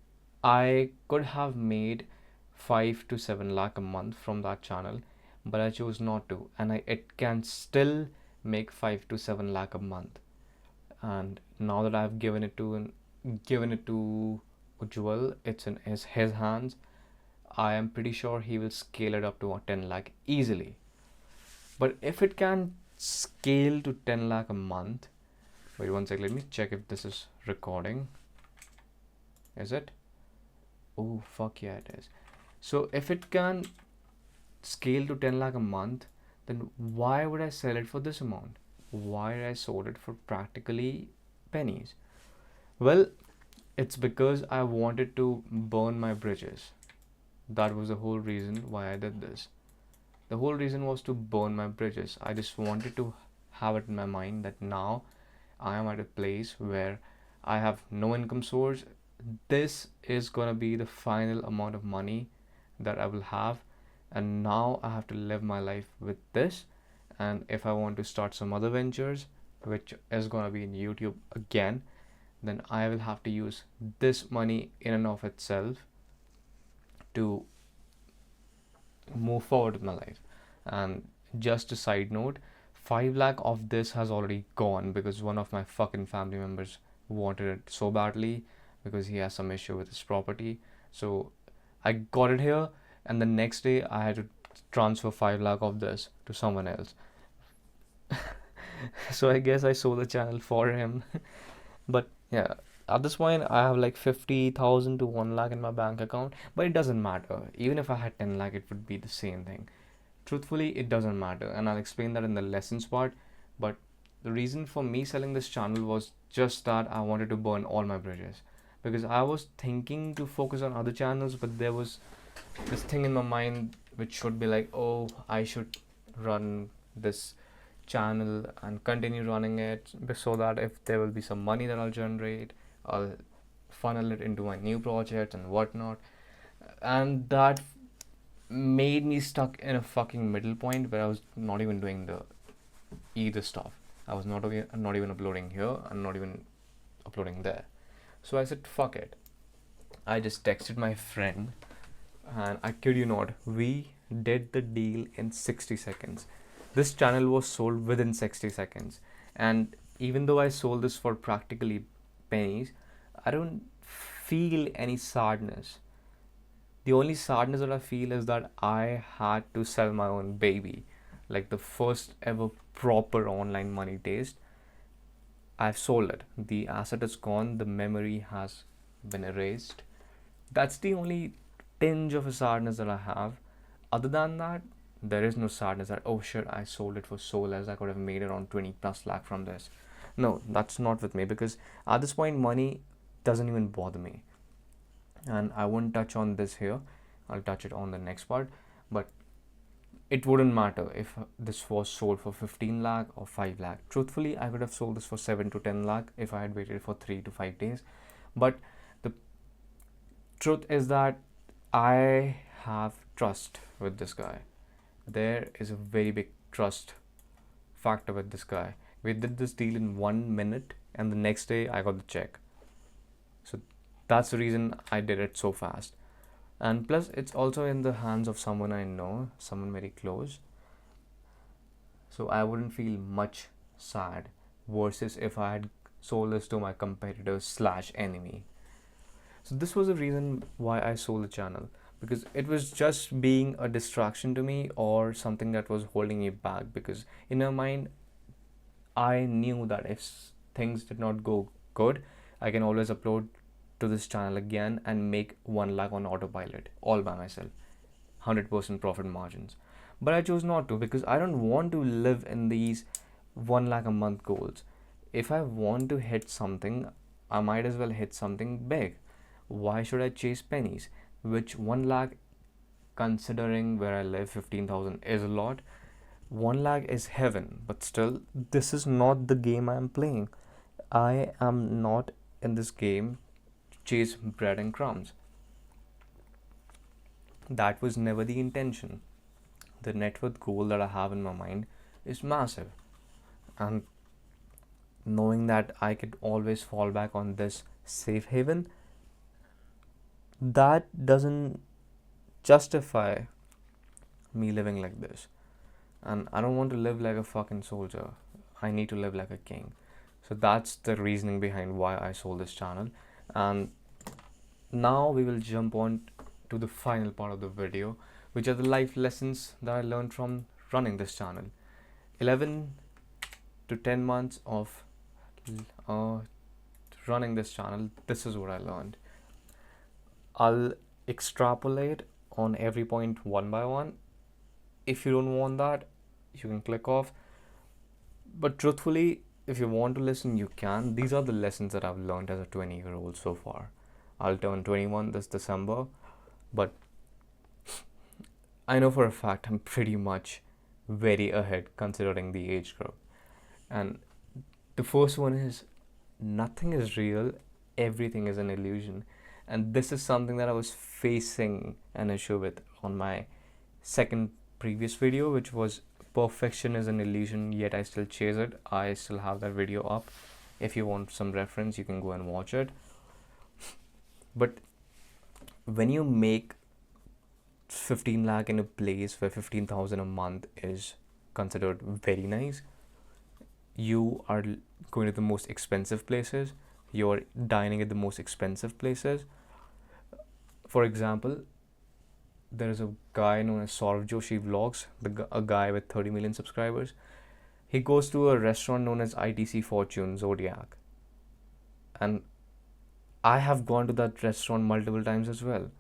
I could have made 5 to 7 lakh a month from that channel, but I chose not to, and it can still make 5 to 7 lakh a month. And now that I've given it to Ujjwal, it's in his hands. I am pretty sure he will scale it up to 10 lakh easily. But if it can scale to 10 lakh a month, wait one sec, let me check if this is recording. Is it? Oh fuck yeah, it is. So if it can scale to 10 lakh a month, then why would I sell it for this amount? Why did I sold it for practically pennies? Well, it's because I wanted to burn my bridges. That was the whole reason why I did this. The whole reason was to burn my bridges. I just wanted to have it in my mind that now I am at a place where I have no income source. This is gonna be the final amount of money that I will have, and now I have to live my life with this. And if I want to start some other ventures, which is gonna be in YouTube again, then I will have to use this money in and of itself to move forward with my life. And just a side note, 5 lakh of this has already gone because one of my fucking family members wanted it so badly because he has some issue with his property. So I got it here, and the next day I had to transfer 5 lakh of this to someone else. So I guess I sold the channel for him. But yeah, at this point I have like 50,000 to 1 lakh in my bank account, but it doesn't matter. Even if I had 10 lakh, it would be the same thing. Truthfully, it doesn't matter, and I'll explain that in the lessons part. But the reason for me selling this channel was just that I wanted to burn all my bridges, because I was thinking to focus on other channels, but there was this thing in my mind which should be like, oh, I should run this channel and continue running it, so that if there will be some money that I'll generate, I'll funnel it into my new projects and whatnot. And that made me stuck in a fucking middle point where I was not even doing the either stuff. I was not even uploading here and not even uploading there. So I said fuck it. I just texted my friend, and I kid you not, we did the deal in 60 seconds. This channel was sold within 60 seconds. And even though I sold this for practically pennies, I don't feel any sadness. The only sadness that I feel is that I had to sell my own baby, like the first ever proper online money taste. I've sold it. The asset is gone. The memory has been erased. That's the only tinge of a sadness that I have. Other than that, there is no sadness that, oh shit, I sold it for so less, I could have made around 20 plus lakh from this. No, that's not with me, because at this point money doesn't even bother me. And I won't touch on this here, I'll touch it on the next part. But it wouldn't matter if this was sold for 15 lakh or 5 lakh. Truthfully, I could have sold this for 7 to 10 lakh if I had waited for 3 to 5 days. But the truth is that I have trust with this guy. There is a very big trust factor with this guy. We did this deal in 1 minute, and the next day I got the check. So that's the reason I did it so fast. And plus, it's also in the hands of someone I know, someone very close. So I wouldn't feel much sad versus if I had sold this to my competitor / enemy. So this was the reason why I sold the channel, because it was just being a distraction to me or something that was holding me back. Because in my mind, I knew that if things did not go good, I can always upload to this channel again and make 1 lakh on autopilot all by myself, 100% profit margins. But I chose not to, because I don't want to live in these 1 lakh a month goals. If I want to hit something, I might as well hit something big. Why should I chase pennies? Which 1 lakh, considering where I live, 15,000 is a lot. 1 lakh is heaven, but still, this is not the game I am playing. I am not in this game to chase bread and crumbs. That was never the intention. The net worth goal that I have in my mind is massive. And knowing that I could always fall back on this safe haven, that doesn't justify me living like this. And I don't want to live like a fucking soldier. I need to live like a king. So that's the reasoning behind why I sold this channel. And now we will jump on to the final part of the video, which are the life lessons that I learned from running this channel. 11 to 10 months of running this channel, this is what I learned. I'll extrapolate on every point one by one. If you don't want that, you can click off. But truthfully, if you want to listen, you can. These are the lessons that I've learned as a 20-year-old so far. I'll turn 21 this December, but I know for a fact I'm pretty much very ahead considering the age group. And the first one is, nothing is real, everything is an illusion. And this is something that I was facing an issue with on my second previous video, which was perfection is an illusion, yet I still chase it. I still have that video up. If you want some reference, you can go and watch it. But when you make 15 lakh in a place where 15,000 a month is considered very nice, you are going to the most expensive places, you're dining at the most expensive places. For example, there is a guy known as Saurav Joshi Vlogs, a guy with 30 million subscribers. He goes to a restaurant known as ITC Fortune Zodiac, and I have gone to that restaurant multiple times as well.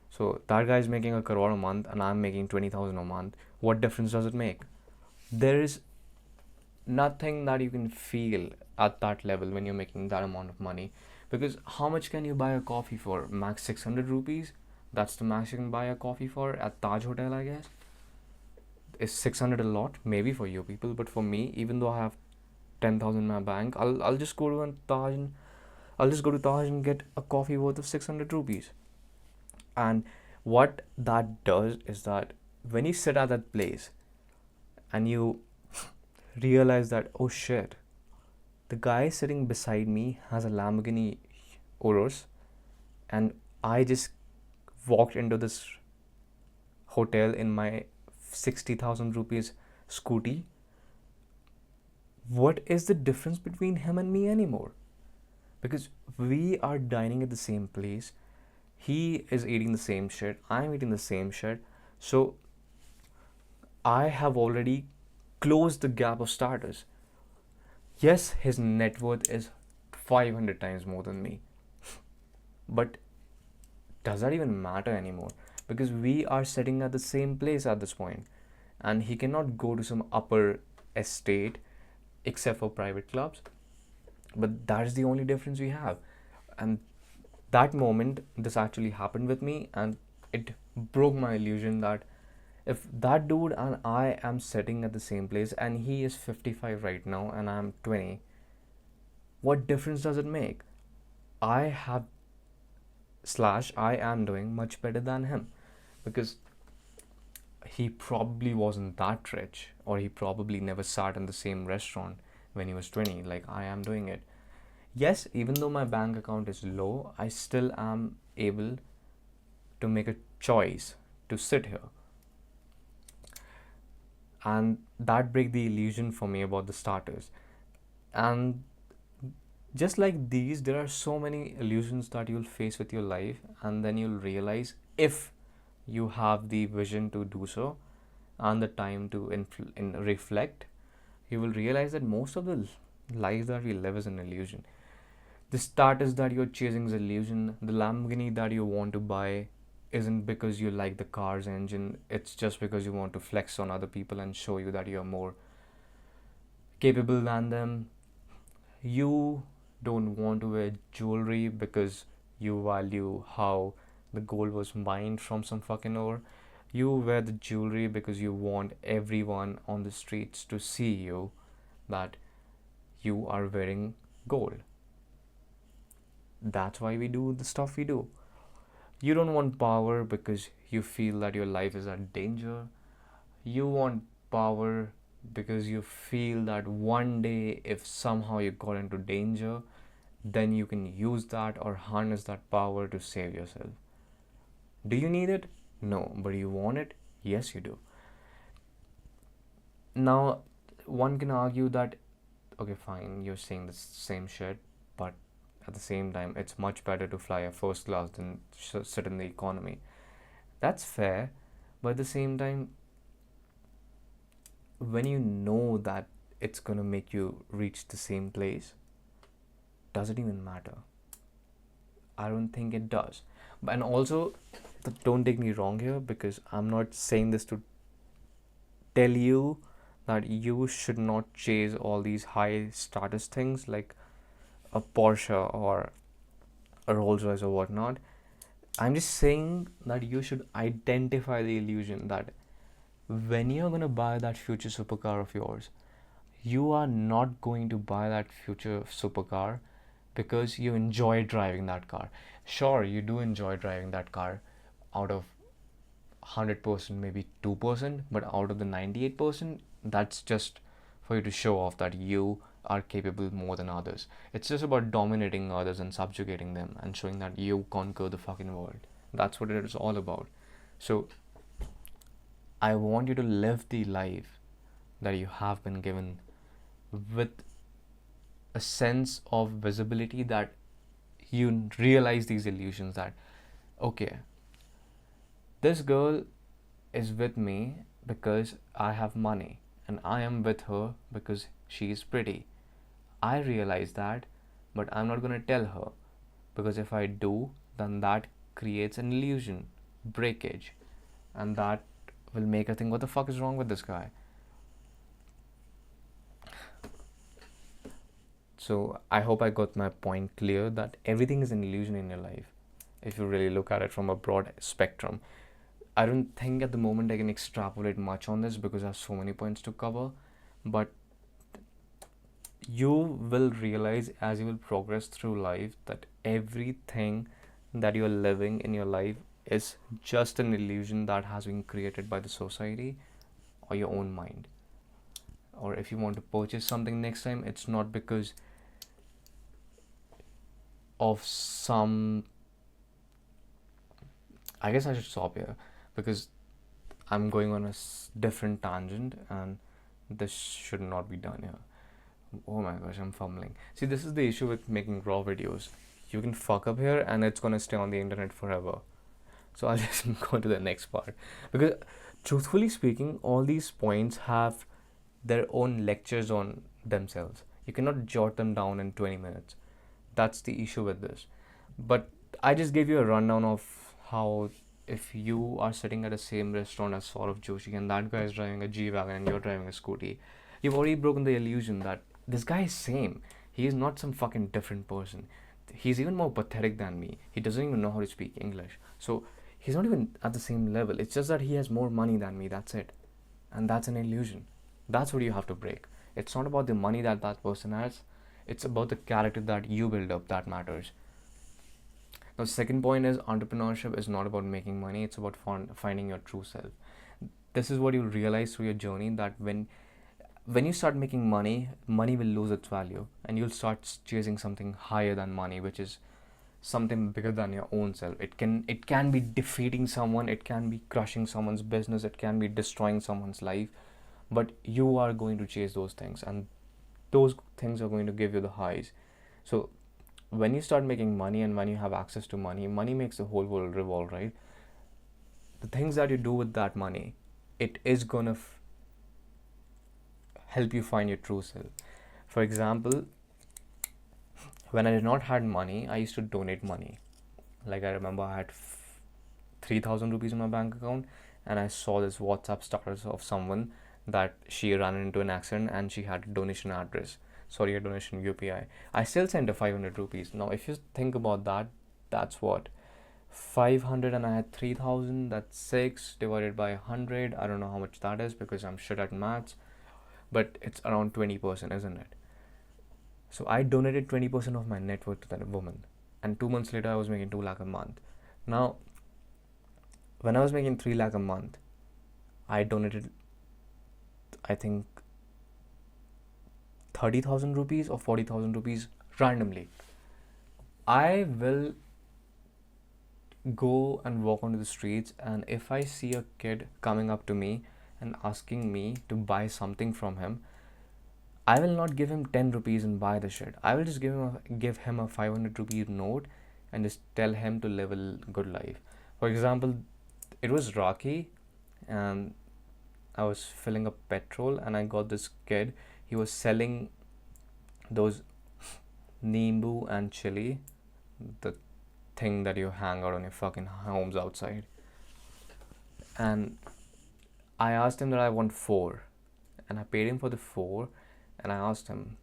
So that guy is making a crore a month and I'm making 20,000 a month. What difference does it make? There is nothing that you can feel at that level when you're making that amount of money. Because how much can you buy a coffee for? Max 600 rupees? That's the max you can buy a coffee for at Taj Hotel, I guess. Is 600 a lot? Maybe for you people, but for me, even though I have 10,000 in my bank, I'll just go to Taj and get a coffee worth of 600 rupees. And what that does is that when you sit at that place and you realize that, oh shit, the guy sitting beside me has a Lamborghini Urus, and I just walked into this hotel in my 60,000 rupees scooty. What is the difference between him and me anymore? Because we are dining at the same place. He is eating the same shit. I'm eating the same shit. So I have already closed the gap of status. Yes, his net worth is 500 times more than me. But does that even matter anymore? Because we are sitting at the same place at this point. And he cannot go to some upper estate except for private clubs. But that is the only difference we have. And that moment, this actually happened with me, and it broke my illusion that if that dude and I am sitting at the same place and he is 55 right now and I'm 20, what difference does it make? I am doing much better than him, because he probably wasn't that rich, or he probably never sat in the same restaurant when he was 20 like I am doing it. Yes, even though my bank account is low, I still am able to make a choice to sit here. And that breaks the illusion for me about the starters. And just like these, there are so many illusions that you'll face with your life, and then you'll realize, if you have the vision to do so and the time to reflect, you will realize that most of the life that we live is an illusion. The status that you're chasing is an illusion. The Lamborghini that you want to buy isn't because you like the car's engine. It's just because you want to flex on other people and show you that you're more capable than them. You don't want to wear jewelry because You value how the gold was mined from some fucking ore. You wear the jewelry because you want everyone on the streets to see you that you are wearing gold. That's why we do the stuff we do. You don't want power because you feel that your life is at danger. You want power because you feel that one day, if somehow you got into danger, then you can use that or harness that power to save yourself. Do you need it? No. But you want it? Yes, you do. Now, one can argue that, okay, fine, you're saying the same shit, but at the same time, it's much better to fly a first class than sit in the economy. That's fair, but at the same time, when you know that it's gonna make you reach the same place, does it even matter? I don't think it does. And also, don't take me wrong here, because I'm not saying this to tell you that you should not chase all these high status things like a Porsche or a Rolls Royce or whatnot. I'm just saying that you should identify the illusion that when you're going to buy that future supercar of yours, you are not going to buy that future supercar because you enjoy driving that car. Sure, you do enjoy driving that car out of 100%, maybe 2%, but out of the 98%, that's just for you to show off that you are capable more than others. It's just about dominating others and subjugating them and showing that you conquer the fucking world. That's what it is all about. So, I want you to live the life that you have been given with a sense of visibility, that you realize these illusions that, okay, this girl is with me because I have money, and I am with her because she is pretty. I realize that, but I'm not gonna tell her, because if I do, then that creates an illusion, breakage, and that will make her think, what the fuck is wrong with this guy? So I hope I got my point clear, that everything is an illusion in your life if you really look at it from a broad spectrum. I don't think at the moment I can extrapolate much on this because I have so many points to cover, but you will realize as you will progress through life that everything that you're living in your life is just an illusion that has been created by the society or your own mind. Or if you want to purchase something next time, it's not because of some... I guess I should stop here because I'm going on a different tangent and this should not be done here. Oh my gosh, I'm fumbling. See, this is the issue with making raw videos. You can fuck up here and it's gonna stay on the internet forever. So I'll just go to the next part. Because truthfully speaking, all these points have their own lectures on themselves. You cannot jot them down in 20 minutes. That's the issue with this. But I just gave you a rundown of how, if you are sitting at the same restaurant as Saurav Joshi and that guy is driving a G-Wagon and you're driving a scooty, you've already broken the illusion that this guy is same. He is not some fucking different person. He's even more pathetic than me. He doesn't even know how to speak English. So he's not even at the same level. It's just that he has more money than me. That's it. And that's an illusion. That's what you have to break. It's not about the money that that person has. It's about the character that you build up that matters. Now, second point is entrepreneurship is not about making money. It's about finding your true self. This is what you'll realize through your journey, that when you start making money, money will lose its value and you'll start chasing something higher than money, which is something bigger than your own self. It can be defeating someone, it can be crushing someone's business, it can be destroying someone's life, but you are going to chase those things and those things are going to give you the highs. So when you start making money and when you have access to money, money makes the whole world revolve, right? The things that you do with that money, it is gonna help you find your true self. For example, when I did not had money, I used to donate money. Like, I remember I had 3,000 rupees in my bank account and I saw this WhatsApp status of someone that she ran into an accident and she had a donation address. Sorry, a donation UPI. I still sent her 500 rupees. Now, if you think about that, That's what, 500, and I had 3000. That's 6 divided by 100. I don't know how much that is because I'm shit at maths, but it's around 20%, isn't it? So I donated 20% of my net worth to that woman, and 2 months later I was making 2 lakh a month. Now, when I was making 3 lakh a month, I donated, I think, 30,000 rupees or 40,000 rupees randomly. I will go and walk onto the streets, and if I see a kid coming up to me and asking me to buy something from him, I will not give him 10 rupees and buy the shit. I will just give him a 500 rupee note and just tell him to live a good life. For example, it was Rakhi, and I was filling up petrol, and I got this kid. He was selling those Nimbu and chili, the thing that you hang out on your fucking homes outside. And I asked him that I want 4, and I paid him for the 4. And I asked him,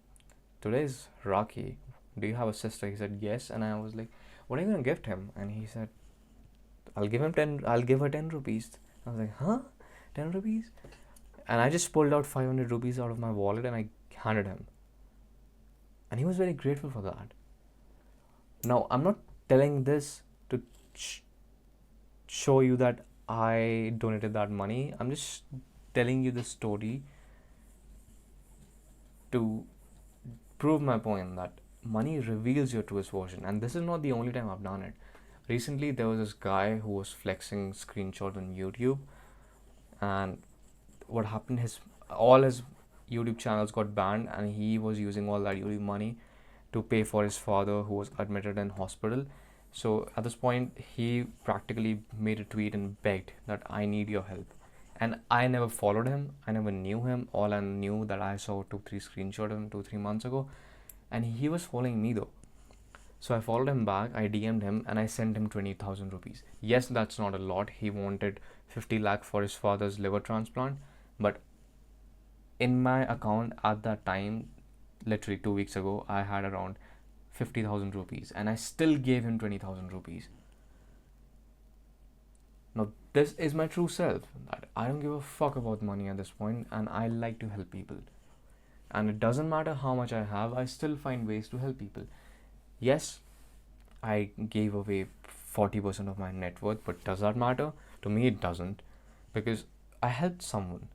today's Rakhi, do you have a sister? He said yes. And I was like, what are you gonna gift him? And he said, I'll give her 10 rupees. I was like, huh? 10 rupees? And I just pulled out 500 rupees out of my wallet and I handed him. And he was very grateful for that. Now, I'm not telling this to show you that I donated that money. I'm just telling you the story to prove my point that money reveals your truest version. And this is not the only time I've done it. Recently, there was this guy who was flexing screenshots on YouTube, and what happened, all his YouTube channels got banned, and he was using all that YouTube money to pay for his father who was admitted in hospital. So at this point, he practically made a tweet and begged that I need your help. And I never followed him. I never knew him. All I knew that I saw 2-3 screenshots of him 2-3 months ago, and he was following me though. So I followed him back, I DM'd him, and I sent him 20,000 rupees. Yes, that's not a lot. He wanted 50 lakh for his father's liver transplant. But in my account at that time, literally 2 weeks ago, I had around 50,000 rupees. And I still gave him 20,000 rupees. Now, this is my true self. That I don't give a fuck about money at this point, and I like to help people. And it doesn't matter how much I have, I still find ways to help people. Yes, I gave away 40% of my net worth, but does that matter? To me, it doesn't, because I helped someone.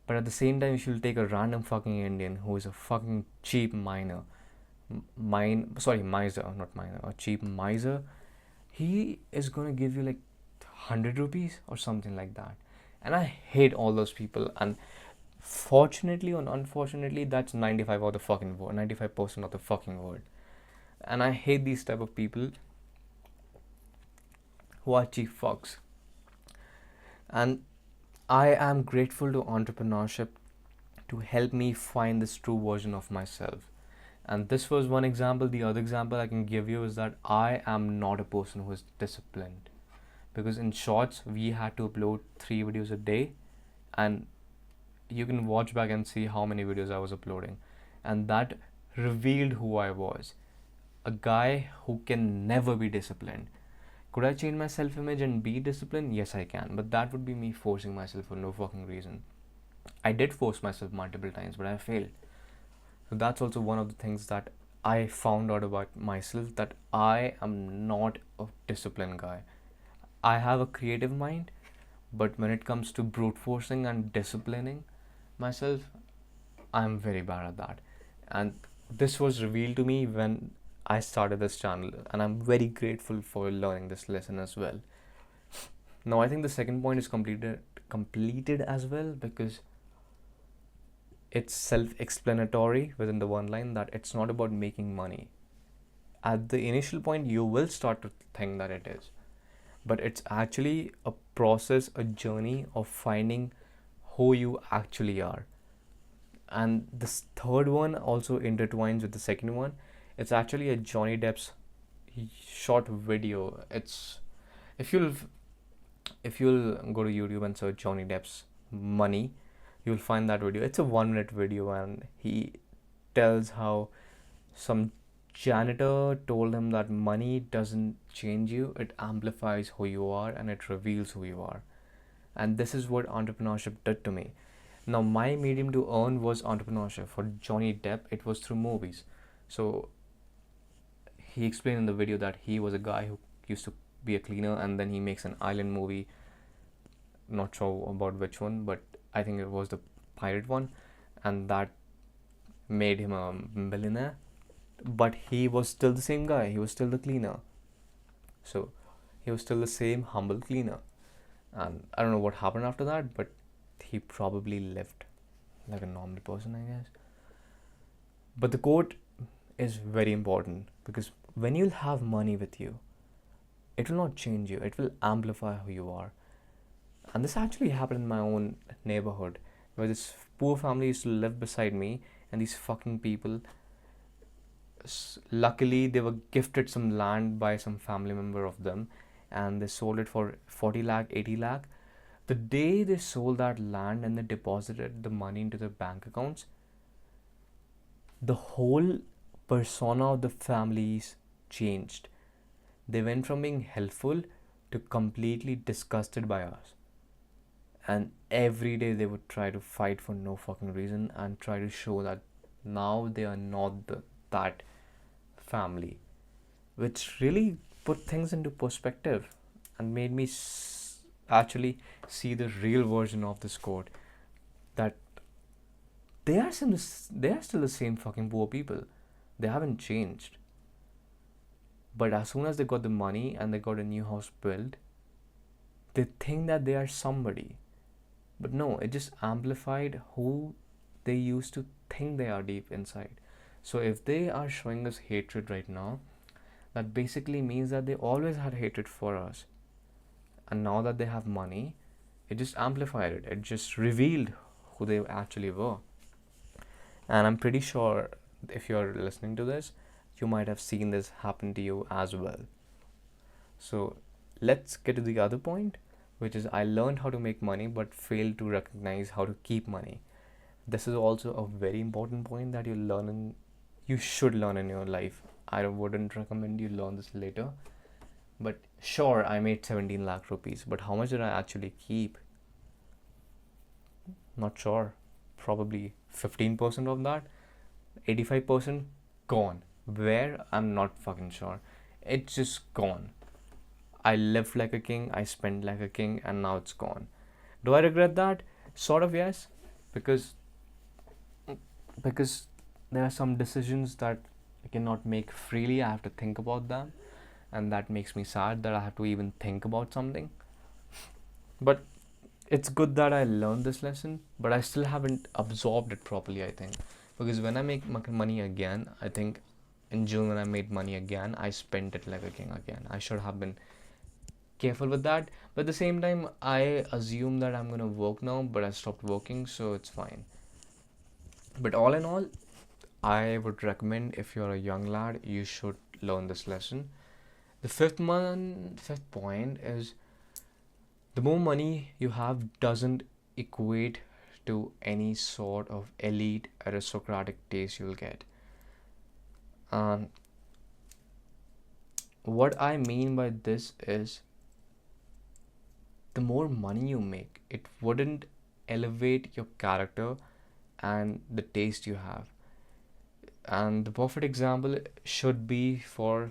But at the same time, if you'll take a random fucking Indian who is a fucking cheap miser, a cheap miser, he is gonna give you like 100 rupees or something like that. And I hate all those people. And fortunately or unfortunately, that's 95% of the fucking world. And I hate these type of people who are cheap fucks. And I am grateful to entrepreneurship to help me find this true version of myself. And this was one example. The other example I can give you is that I am not a person who is disciplined. Because in shorts, we had to upload 3 videos a day. And you can watch back and see how many videos I was uploading. And that revealed who I was. A guy who can never be disciplined. Could I change my self-image and be disciplined? Yes, I can. But that would be me forcing myself for no fucking reason. I did force myself multiple times, but I failed. So that's also one of the things that I found out about myself, that I am not a disciplined guy. I have a creative mind, but when it comes to brute forcing and disciplining myself, I'm very bad at that. And this was revealed to me when I started this channel, and I'm very grateful for learning this lesson as well. Now, I think the second point is completed as well, because it's self-explanatory within the one line that it's not about making money. At the initial point, you will start to think that it is, but it's actually a process, a journey of finding who you actually are. And this third one also intertwines with the second one. It's actually a Johnny Depp's short video. It's if you'll go to YouTube and search Johnny Depp's money, you'll find that video. It's a 1-minute video, and he tells how some janitor told him that money doesn't change you, it amplifies who you are and it reveals who you are. And this is what entrepreneurship did to me. Now, my medium to earn was entrepreneurship. For Johnny Depp, it was through movies. So, he explained in the video that he was a guy who used to be a cleaner and then he makes an island movie. Not sure about which one, but I think it was the pirate one, and that made him a millionaire. But he was still the same guy, he was still the cleaner. So, he was still the same humble cleaner. And I don't know what happened after that, but he probably lived like a normal person, I guess. But the quote is very important because when you'll have money with you, it will not change you, it will amplify who you are. And this actually happened in my own neighborhood where this poor family used to live beside me, and these fucking people, luckily they were gifted some land by some family member of them, and they sold it for 40 lakh, 80 lakh. The day they sold that land and they deposited the money into their bank accounts, the whole persona of the families changed. They went from being helpful to completely disgusted by us. And every day they would try to fight for no fucking reason and try to show that now they are not that family, which really put things into perspective and made me actually see the real version of this quote, that they are still the same fucking poor people. They haven't changed. But as soon as they got the money and they got a new house built, they think that they are somebody. But no, it just amplified who they used to think they are deep inside. So if they are showing us hatred right now, that basically means that they always had hatred for us. And now that they have money, it just amplified it. It just revealed who they actually were. And I'm pretty sure if you're listening to this, you might have seen this happen to you as well. So let's get to the other point, which is I learned how to make money but failed to recognize how to keep money. This is also a very important point that you should learn in your life. I wouldn't recommend you learn this later. But sure, I made 17 lakh rupees, but how much did I actually keep? Not sure. Probably 15% of that. 85% gone. Where? I'm not fucking sure. It's just gone. I lived like a king, I spent like a king, and now it's gone. Do I regret that? Sort of, yes. Because there are some decisions that I cannot make freely. I have to think about them, and that makes me sad that I have to even think about something. But it's good that I learned this lesson, but I still haven't absorbed it properly, I think. Because when I make money again, I think in June when I made money again, I spent it like a king again. I should have been careful with that, but at the same time I assume that I'm gonna work now, but I stopped working, so it's fine. But all in all, I would recommend, if you're a young lad, you should learn this lesson. The fifth point is, the more money you have doesn't equate to any sort of elite aristocratic taste you'll get. What I mean by this is, the more money you make, it wouldn't elevate your character and the taste you have. And the perfect example should be I'll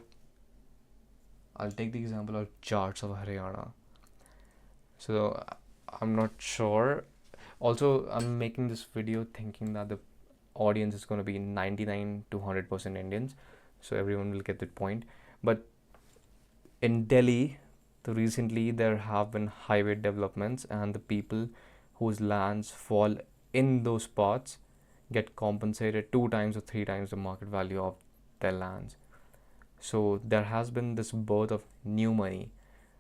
take the example of Jats of Haryana. So I'm not sure. Also, I'm making this video thinking that the audience is going to be 99 to 100% Indians, so everyone will get the point. But in Delhi, recently there have been highway developments, and the people whose lands fall in those parts get compensated 2 times or 3 times the market value of their lands. So there has been this birth of new money,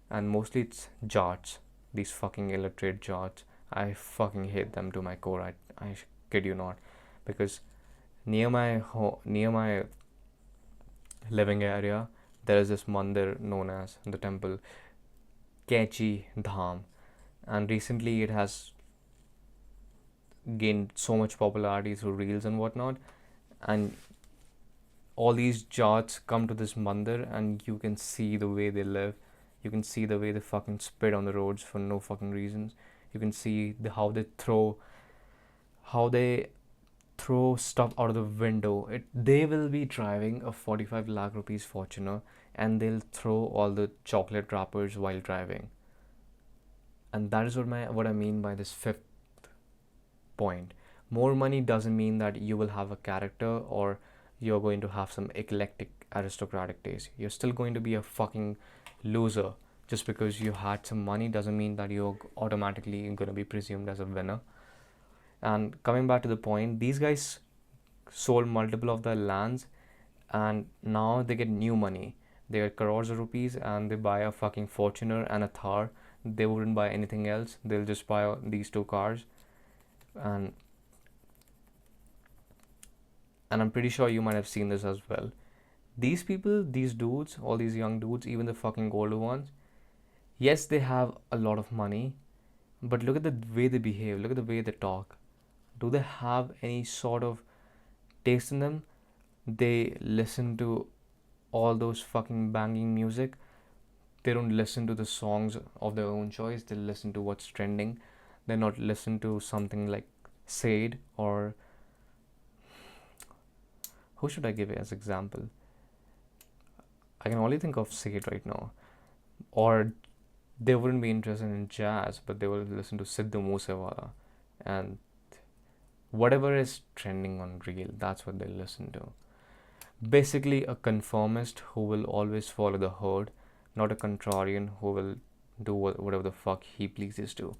and mostly it's Jats, these fucking illiterate Jats. I fucking hate them to my core. I kid you not, because near my living area there is this mandir known as the temple Kechi Dham, and recently it has gained so much popularity through reels and whatnot. And all these jats come to this mandir, and you can see the way they live. You can see the way they fucking spit on the roads for no fucking reasons. You can see how they throw stuff out of the window. They will be driving a 45 lakh rupees Fortuner, and they'll throw all the chocolate wrappers while driving. And that is what I mean by this fifth point. More money doesn't mean that you will have a character or you're going to have some eclectic aristocratic taste. You're still going to be a fucking loser. Just because you had some money doesn't mean that you're automatically going to be presumed as a winner. And coming back to the point, these guys sold multiple of their lands, and now they get new money. They get crores of rupees, and they buy a fucking Fortuner and a Thar. They wouldn't buy anything else. They'll just buy these two cars. And I'm pretty sure you might have seen this as well. These people, these dudes, all these young dudes, even the fucking older ones, yes, they have a lot of money, but look at the way they behave, look at the way they talk. Do they have any sort of taste in them? They listen to all those fucking banging music. They don't listen to the songs of their own choice. They listen to what's trending. They're not listen to something like Said, or who should I give as example? I can only think of Said right now. Or they wouldn't be interested in jazz, but they will listen to Sidhu Moosewala, and whatever is trending on reel, that's what they listen to. Basically a conformist who will always follow the herd, not a contrarian who will do whatever the fuck he pleases to.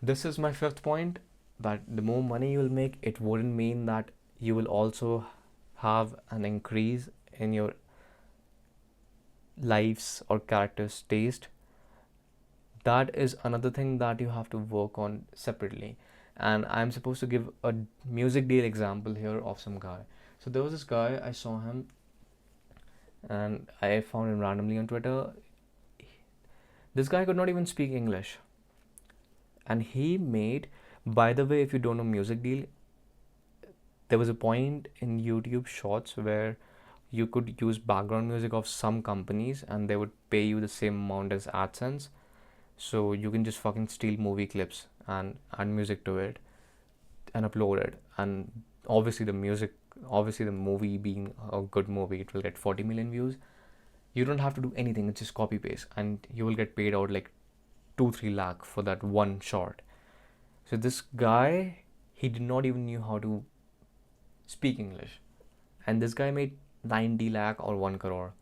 This is my fifth point, that the more money you will make, it wouldn't mean that you will also have an increase in your life's or character's taste. That is another thing that you have to work on separately. And I'm supposed to give a music deal example here of some guy. So there was this guy, I saw him, and I found him randomly on Twitter. This guy could not even speak English, and he made, by the way, if you don't know music deal, there was a point in YouTube shorts where you could use background music of some companies and they would pay you the same amount as AdSense. So you can just fucking steal movie clips and add music to it and upload it. And obviously the movie being a good movie, it will get 40 million views. You don't have to do anything, it's just copy paste, and you will get paid out like 2-3 lakh for that one short. So this guy, he did not even knew how to speak English, and this guy made 90 lakh or 1 crore.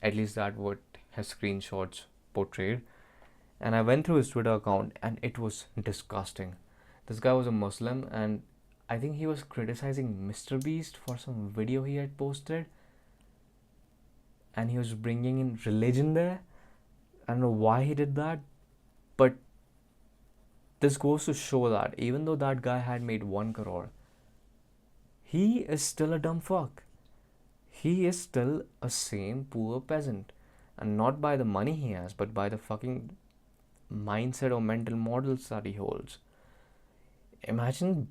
At least that what his screenshots portrayed. And I went through his Twitter account and it was disgusting. This guy was a Muslim, and I think he was criticizing Mr. Beast for some video he had posted, and he was bringing in religion there. I don't know why he did that, but this goes to show that even though that guy had made 1 crore, he is still a dumb fuck. He is still a same poor peasant, and not by the money he has, but by the fucking mindset or mental models that he holds. Imagine,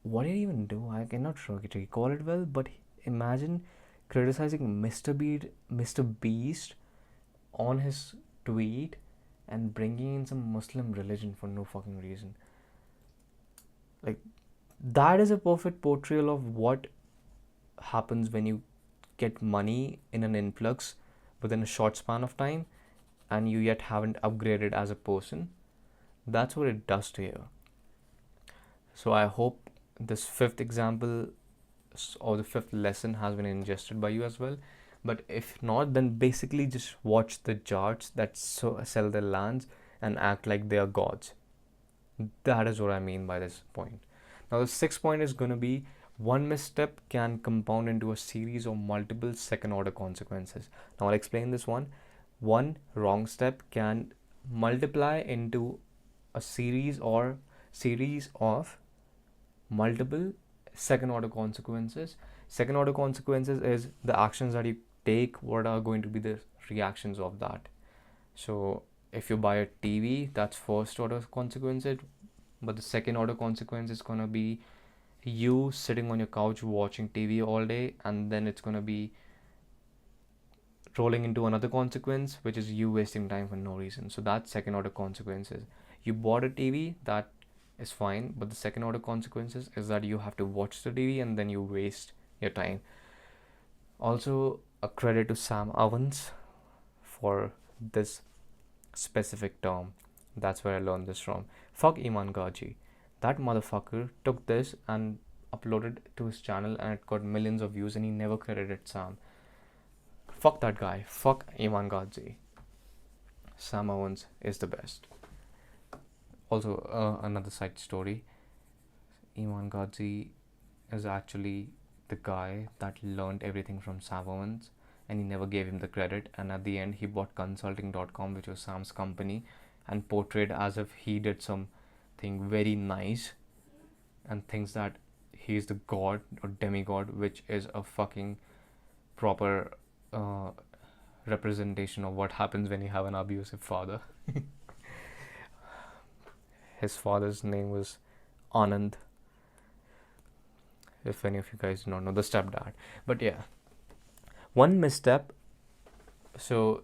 what did he even do? I cannot recall it well, but imagine criticizing Mr. Beast on his tweet and bringing in some Muslim religion for no fucking reason. Like, that is a perfect portrayal of what happens when you get money in an influx within a short span of time and you yet haven't upgraded as a person. That's what it does to you. So I hope this fifth example or the fifth lesson has been ingested by you as well. But if not, then basically just watch the Jats that sell their lands and act like they are gods. That is what I mean by this point. Now the sixth point is going to be, one misstep can compound into a series of multiple second order consequences. Now I'll explain this one. One wrong step can multiply into a series of multiple second order consequences. Second order consequences is the actions that you take, what are going to be the reactions of that. So if you buy a TV, that's first order consequences, but the second order consequence is going to be you sitting on your couch watching TV all day, and then it's gonna be rolling into another consequence, which is you wasting time for no reason. So that's second order consequences. You bought a TV, that is fine, but the second order consequences is that you have to watch the TV and then you waste your time. Also, a credit to Sam Owens for this specific term. That's where I learned this from. Fuck Iman Gaji. That motherfucker took this and uploaded to his channel and it got millions of views and he never credited Sam. Fuck that guy. Fuck Iman Gaji. Sam Owens is the best. Also, another side story. Iman Gaji is actually the guy that learned everything from Sam Owens, and he never gave him the credit. And at the end, he bought consulting.com, which was Sam's company, and portrayed as if he did something very nice and thinks that he's the god or demigod, which is a fucking proper representation of what happens when you have an abusive father. His father's name was Anand, if any of you guys do not know, the stepdad. But yeah, one misstep. So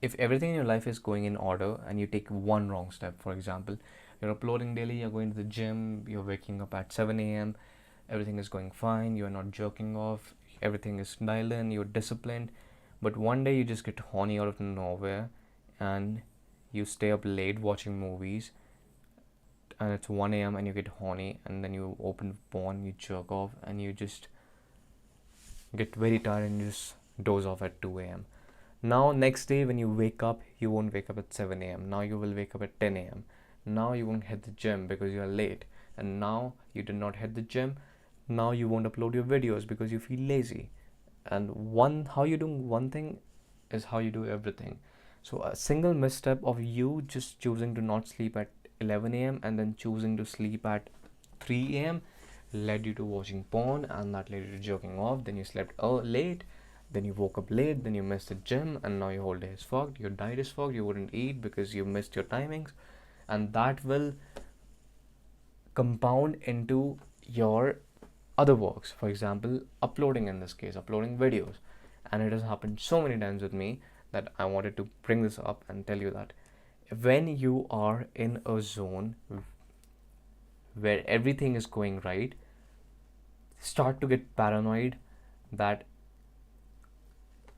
if everything in your life is going in order and you take one wrong step, for example, you're uploading daily, you're going to the gym, you're waking up at 7 a.m, everything is going fine, you're not jerking off, everything is dialed in, you're disciplined, but one day you just get horny out of nowhere and you stay up late watching movies and it's 1 a.m and you get horny, and then you open porn, you jerk off, and you just get very tired and you just doze off at 2 a.m. Now next day when you wake up, you won't wake up at 7 a.m. Now you will wake up at 10 a.m. Now you won't hit the gym because you are late, and now you did not hit the gym. Now you won't upload your videos because you feel lazy. And how you do one thing is how you do everything. So a single misstep of you just choosing to not sleep at 11 a.m. and then choosing to sleep at 3 a.m. led you to watching porn, and that led you to jerking off. Then you slept late, then you woke up late, then you missed the gym, and now your whole day is fucked. Your diet is fucked. You wouldn't eat because you missed your timings, and that will compound into your other works. For example, uploading, in this case, uploading videos. And it has happened so many times with me that I wanted to bring this up and tell you that when you are in a zone where everything is going right, start to get paranoid that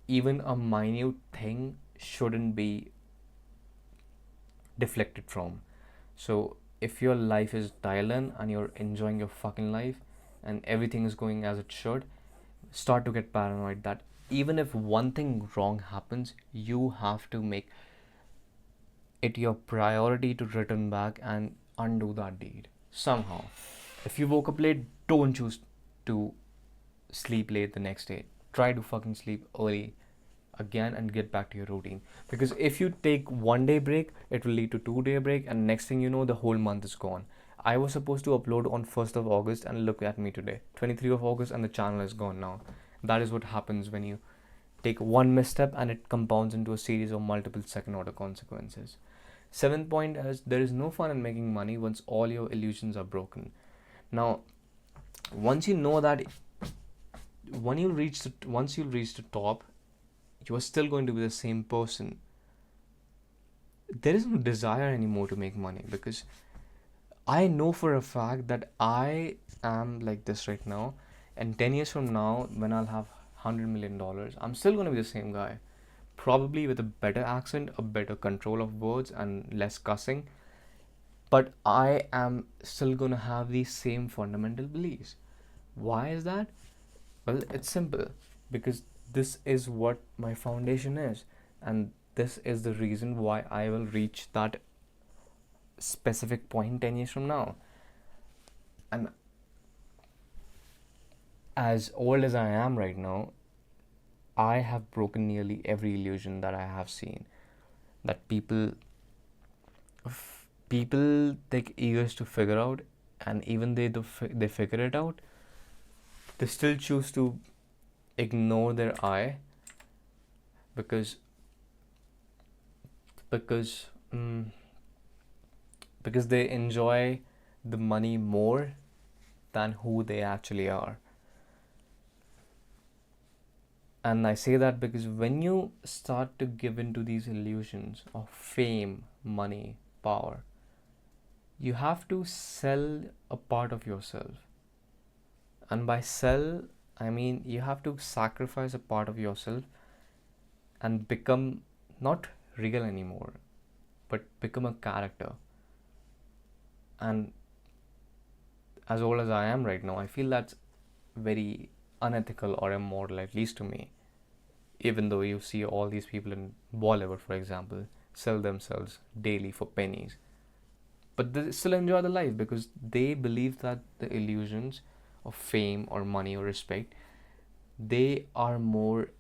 even a minute thing shouldn't be deflected from. So if your life is dialed in and you're enjoying your fucking life and everything is going as it should, start to get paranoid that even if one thing wrong happens, you have to make it your priority to return back and undo that deed somehow. If you woke up late, don't choose to sleep late the next day. Try to fucking sleep early again and get back to your routine. Because if you take 1 day break, it will lead to 2 day break, and next thing you know, the whole month is gone. I was supposed to upload on 1st of August, and look at me today, 23 of August, and the channel is gone now. That is what happens when you take one misstep and it compounds into a series of multiple second order consequences. Seventh point is, there is no fun in making money once all your illusions are broken. Now, once you know that once you reach the top, you are still going to be the same person. There is no desire anymore to make money, because I know for a fact that I am like this right now, and 10 years from now, when I'll have $100 million, I'm still going to be the same guy. Probably with a better accent, a better control of words, and less cussing. But I am still going to have these same fundamental beliefs. Why is that? Well, it's simple. Because this is what my foundation is. And this is the reason why I will reach that specific point 10 years from now. And as old as I am right now, I have broken nearly every illusion that I have seen. That people take years to figure out, and even they figure it out, they still choose to ignore their eye because they enjoy the money more than who they actually are. And I say that because when you start to give into these illusions of fame, money, power, you have to sell a part of yourself. And by sell, I mean you have to sacrifice a part of yourself and become not real anymore, but become a character. And as old as I am right now, I feel that's very unethical or immoral, at least to me. Even though you see all these people in Bollywood, for example, sell themselves daily for pennies, but they still enjoy the life because they believe that the illusions of fame or money or respect, they are more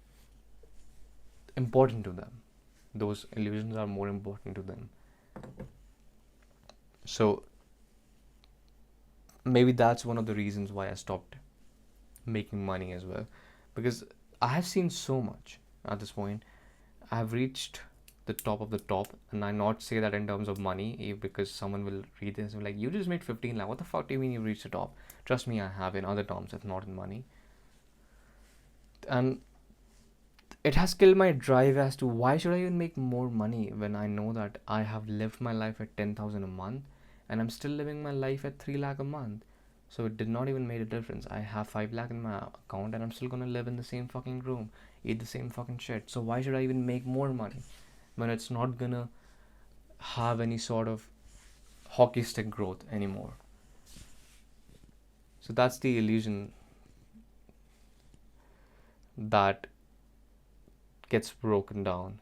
important to them. Those illusions are more important to them. So maybe that's one of the reasons why I stopped making money as well, because I have seen so much at this point. I have reached the top of the top, and I not say that in terms of money, because someone will read this and be like, you just made 15 lakh, what the fuck do you mean you reached the top? Trust me, I have, in other terms, if not in money. And it has killed my drive as to why should I even make more money when I know that I have lived my life at 10,000 a month and I'm still living my life at 3 lakh a month. So it did not even make a difference. I have 5 lakh in my account and I'm still gonna live in the same fucking room, eat the same fucking shit. So why should I even make more money when it's not gonna have any sort of hockey stick growth anymore? So that's the illusion that gets broken down,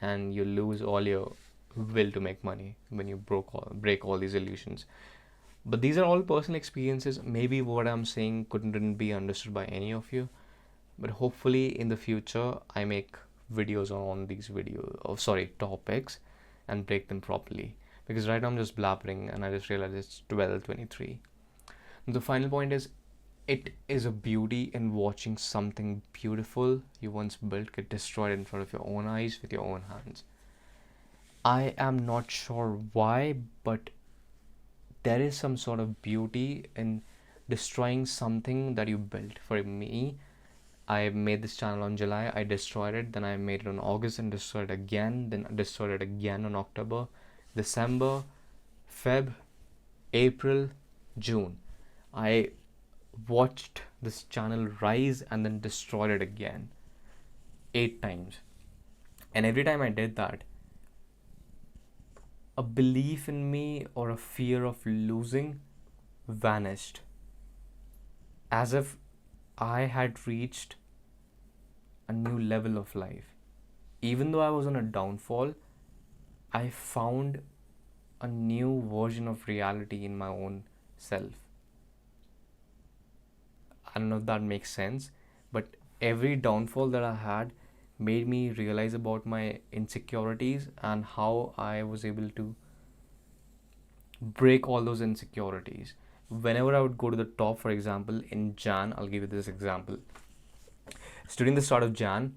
and you lose all your will to make money when you break all these illusions. But these are all personal experiences. Maybe what I'm saying couldn't be understood by any of you, but hopefully in the future I make videos on these topics and break them properly, because right now I'm just blabbering and I just realized it's 12:23. The final point is, it is a beauty in watching something beautiful you once built get destroyed in front of your own eyes with your own hands. I am not sure why, but there is some sort of beauty in destroying something that you built. For me, I made this channel on July, I destroyed it, then I made it on August and destroyed it again, then destroyed it again on October, December, Feb, April, June. I watched this channel rise and then destroyed it again 8 times. And every time I did that, a belief in me or a fear of losing vanished, as if I had reached a new level of life. Even though I was on a downfall, I found a new version of reality in my own self. I don't know if that makes sense, but every downfall that I had made me realize about my insecurities and how I was able to break all those insecurities. Whenever I would go to the top, for example, in Jan, I'll give you this example. So during the start of Jan,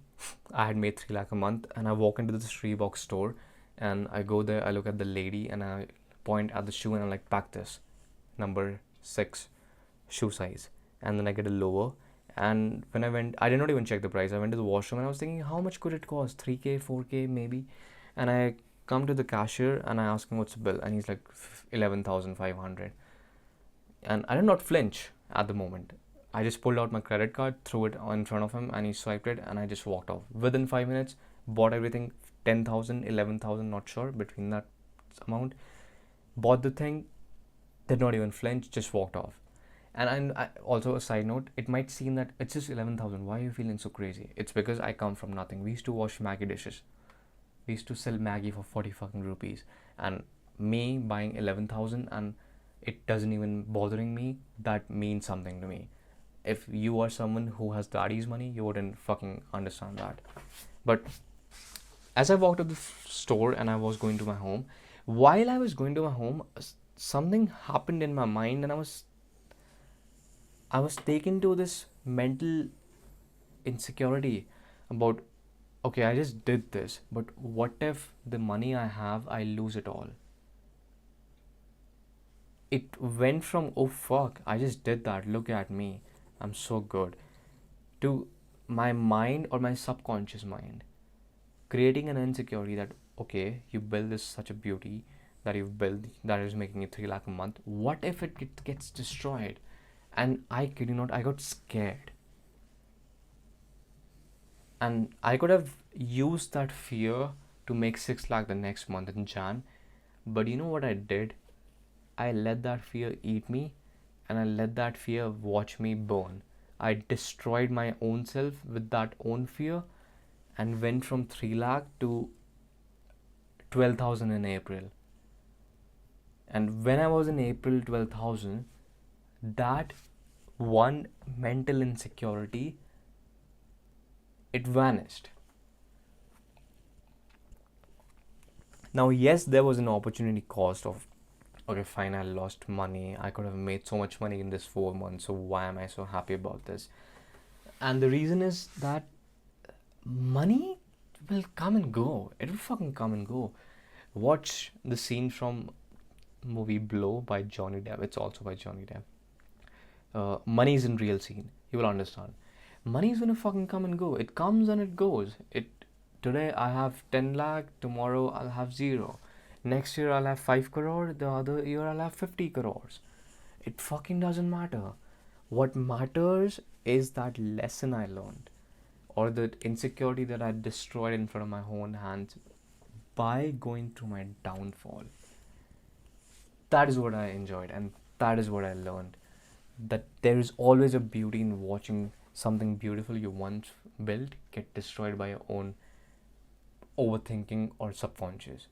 I had made 3 lakh a month, and I walk into the Reebok store and I go there, I look at the lady and I point at the shoe and I'm like, pack this, number 6 shoe size. And then I get a lower. And when I went, I did not even check the price. I went to the washroom and I was thinking, how much could it cost? 3K, 4K, maybe. And I come to the cashier and I ask him what's the bill, and he's like 11,500. And I did not flinch at the moment. I just pulled out my credit card, threw it in front of him, and he swiped it, and I just walked off. Within 5 minutes, bought everything, 10,000, 11,000, not sure, between that amount. Bought the thing, did not even flinch, just walked off. And also a side note, it might seem that it's just 11,000. Why are you feeling so crazy? It's because I come from nothing. We used to wash Maggie dishes. We used to sell Maggie for 40 fucking rupees. And me buying 11,000 and it doesn't even bothering me, that means something to me. If you are someone who has daddy's money, you wouldn't fucking understand that. But as I walked to the store and I was going to my home, while I was going to my home, something happened in my mind, and I was taken to this mental insecurity about, okay, I just did this, but what if the money I have, I lose it all? it went from, oh fuck, I just did that, look at me, I'm so good, to my mind or my subconscious mind creating an insecurity that, okay, you build this such a beauty that you've built that is making you 3 lakh a month. What if it gets destroyed? And I kid you not, I got scared. And I could have used that fear to make 6 lakh the next month in Jan. But you know what I did? I let that fear eat me, and I let that fear watch me burn. I destroyed my own self with that own fear and went from 3 lakh to 12,000 in April. And when I was in April 12,000, that one mental insecurity, it vanished. Now, yes, there was an opportunity cost of, okay, fine, I lost money. I could have made so much money in this 4 months. So why am I so happy about this? And the reason is that money will come and go. It will fucking come and go. Watch the scene from movie Blow by Johnny Depp. It's also by Johnny Depp. Money is in real scene. You will understand. Money is gonna fucking come and go. It comes and it goes. Today I have 10 lakh. Tomorrow I'll have 0. Next year I'll have 5 crore. The other year I'll have 50 crores. It fucking doesn't matter. What matters is that lesson I learned, or the insecurity that I destroyed in front of my own hands by going through my downfall. That is what I enjoyed, and that is what I learned. That there is always a beauty in watching something beautiful you once built get destroyed by your own overthinking or subconscious.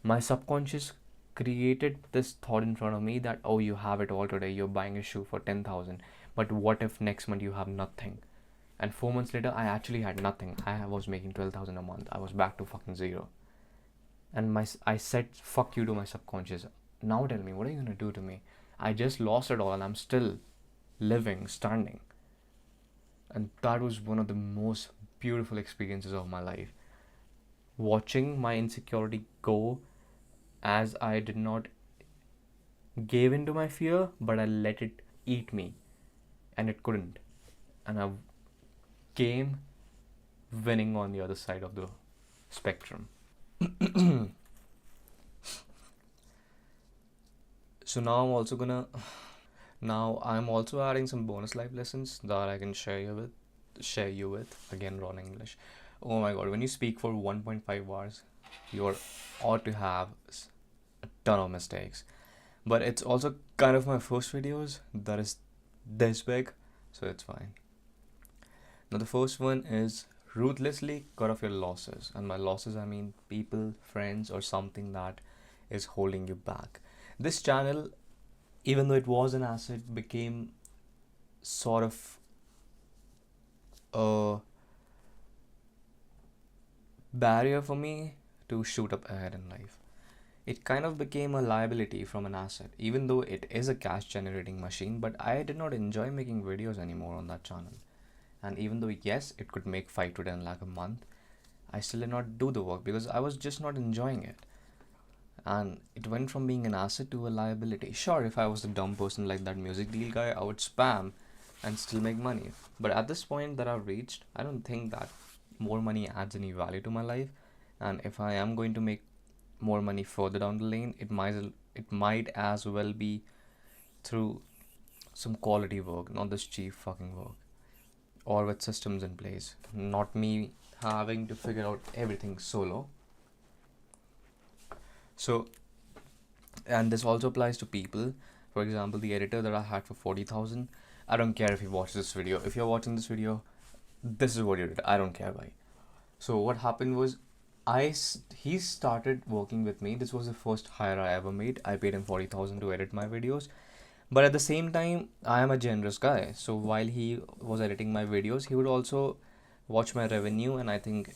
My subconscious created this thought in front of me that, oh, you have it all today, you're buying a shoe for 10,000, but what if next month you have nothing? And 4 months later, I actually had nothing. I was making 12,000 a month. I was back to fucking 0. And I said, fuck you to my subconscious. Now tell me, what are you gonna do to me? I just lost it all and I'm still living, standing. And that was one of the most beautiful experiences of my life. Watching my insecurity go, as I did not give into my fear, but I let it eat me. And it couldn't. And I came winning on the other side of the spectrum. So now I'm also adding some bonus life lessons that I can share you with. Again, wrong English. Oh my god, when you speak for 1.5 hours, you ought to have a ton of mistakes. But it's also kind of my first videos that is this big, so it's fine. Now the first one is ruthlessly cut off your losses. And by losses I mean people, friends, or something that is holding you back. This channel, even though it was an asset, became sort of a barrier for me to shoot up ahead in life. It kind of became a liability from an asset, even though it is a cash generating machine. But I did not enjoy making videos anymore on that channel. And even though, yes, it could make 5 to 10 lakh a month, I still did not do the work because I was just not enjoying it. And it went from being an asset to a liability. Sure, if I was a dumb person like that music deal guy, I would spam and still make money. But at this point that I've reached, I don't think that more money adds any value to my life. And if I am going to make more money further down the lane, it might as well be through some quality work, not this cheap fucking work, or with systems in place, not me having to figure out everything solo. So, and this also applies to people. For example, the editor that I had for 40,000, I don't care if you watch this video. If you're watching this video, this is what you did. I don't care why. So what happened was, he started working with me. This was the first hire I ever made. I paid him 40,000 to edit my videos. But at the same time, I am a generous guy. So while he was editing my videos, he would also watch my revenue, and I think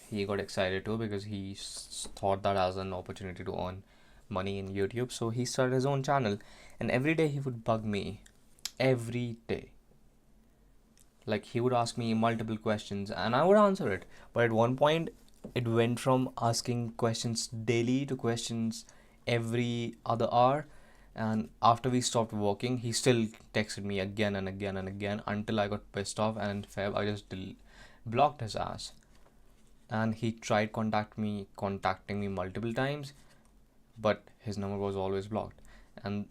he got excited too because he thought that as an opportunity to earn money in YouTube. So he started his own channel, and every day he would bug me. Every day. Like, he would ask me multiple questions and I would answer it. But at one point, it went from asking questions daily to questions every other hour. And after we stopped working, he still texted me again and again and again until I got pissed off, and in Feb I just blocked his ass. And he tried contacting me multiple times, but his number was always blocked. And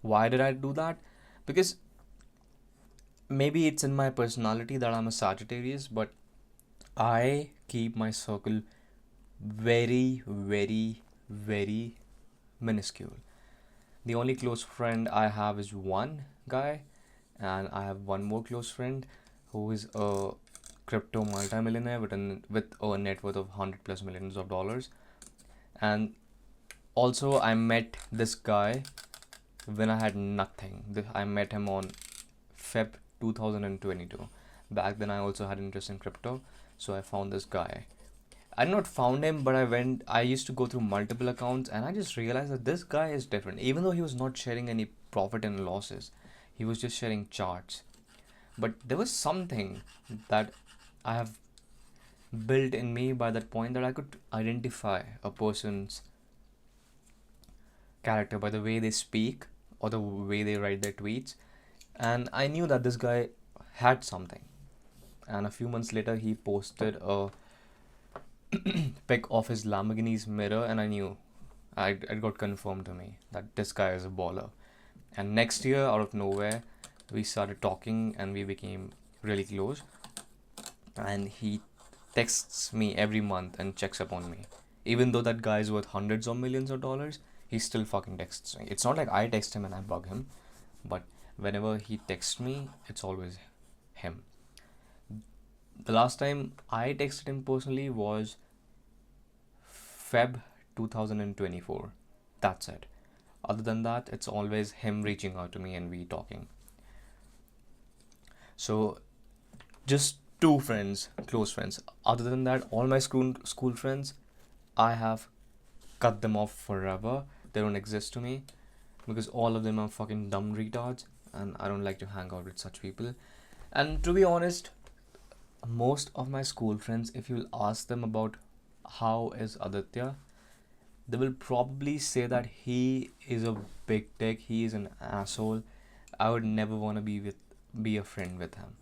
why did I do that? Because maybe it's in my personality that I'm a Sagittarius, but I keep my circle very, very, very minuscule. The only close friend I have is one guy, and I have one more close friend who is a crypto multimillionaire with a net worth of 100 plus millions of dollars. And also, I met this guy when I had nothing. I met him on Feb 2022. Back then, I also had interest in crypto, so I found this guy. I not found him, but I used to go through multiple accounts, and I just realized that this guy is different. Even though he was not sharing any profit and losses, he was just sharing charts. But there was something that I have built in me by that point, that I could identify a person's character by the way they speak or the way they write their tweets. And I knew that this guy had something. And a few months later, he posted a pic of his Lamborghini's mirror, and I knew it got confirmed to me that this guy is a baller. And next year, out of nowhere, we started talking and we became really close. And he texts me every month and checks up on me. Even though that guy is worth hundreds of millions of dollars, he still fucking texts me. It's not like I text him and I bug him, but whenever he texts me, it's always him. The last time I texted him personally was Feb 2024. That's it. Other than that, it's always him reaching out to me and we talking. So just two friends, close friends. Other than that, all my school friends, I have cut them off forever. They don't exist to me because all of them are fucking dumb retards, and I don't like to hang out with such people. And to be honest, most of my school friends, if you'll ask them about how is Aditya, they will probably say that he is a big dick, he is an asshole. I would never want to be a friend with him.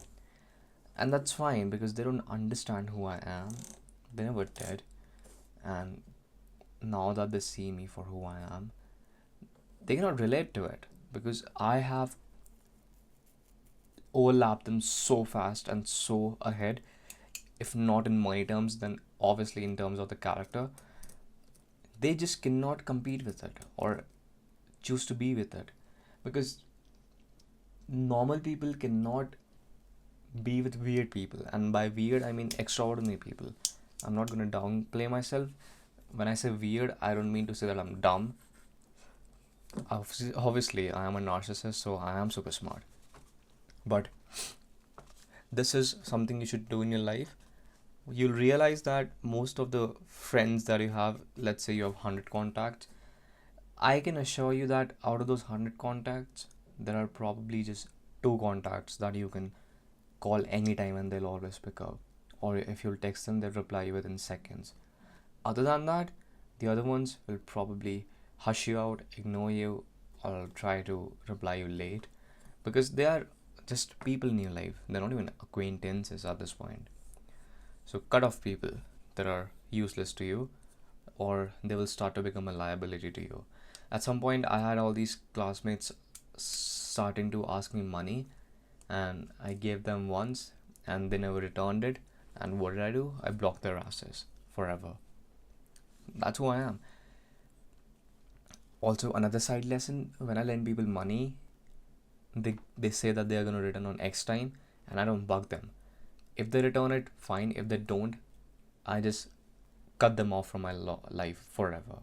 And that's fine because they don't understand who I am. They never did. And now that they see me for who I am, they cannot relate to it because I have overlapped them so fast and so ahead. If not in money terms, then obviously in terms of the character. They just cannot compete with it or choose to be with it because normal people cannot be with weird people. And by weird, I mean extraordinary people. I'm not going to downplay myself. When I say weird, I don't mean to say that I'm dumb. Obviously, I am a narcissist, so I am super smart. But this is something you should do in your life. You'll realize that most of the friends that you have, let's say you have 100 contacts, I can assure you that out of those 100 contacts, there are probably just 2 contacts that you can call anytime and they'll always pick up. Or if you'll text them, they'll reply you within seconds. Other than that, the other ones will probably hush you out, ignore you, or try to reply you late because they are just people in your life. They're not even acquaintances at this point. So cut off people that are useless to you, or they will start to become a liability to you. At some point, I had all these classmates starting to ask me money, and I gave them once, and they never returned it. And what did I do? I blocked their asses forever. That's who I am. Also, another side lesson, when I lend people money, they say that they are going to return on X time, and I don't bug them. If they return it, fine. If they don't, I just cut them off from my life forever.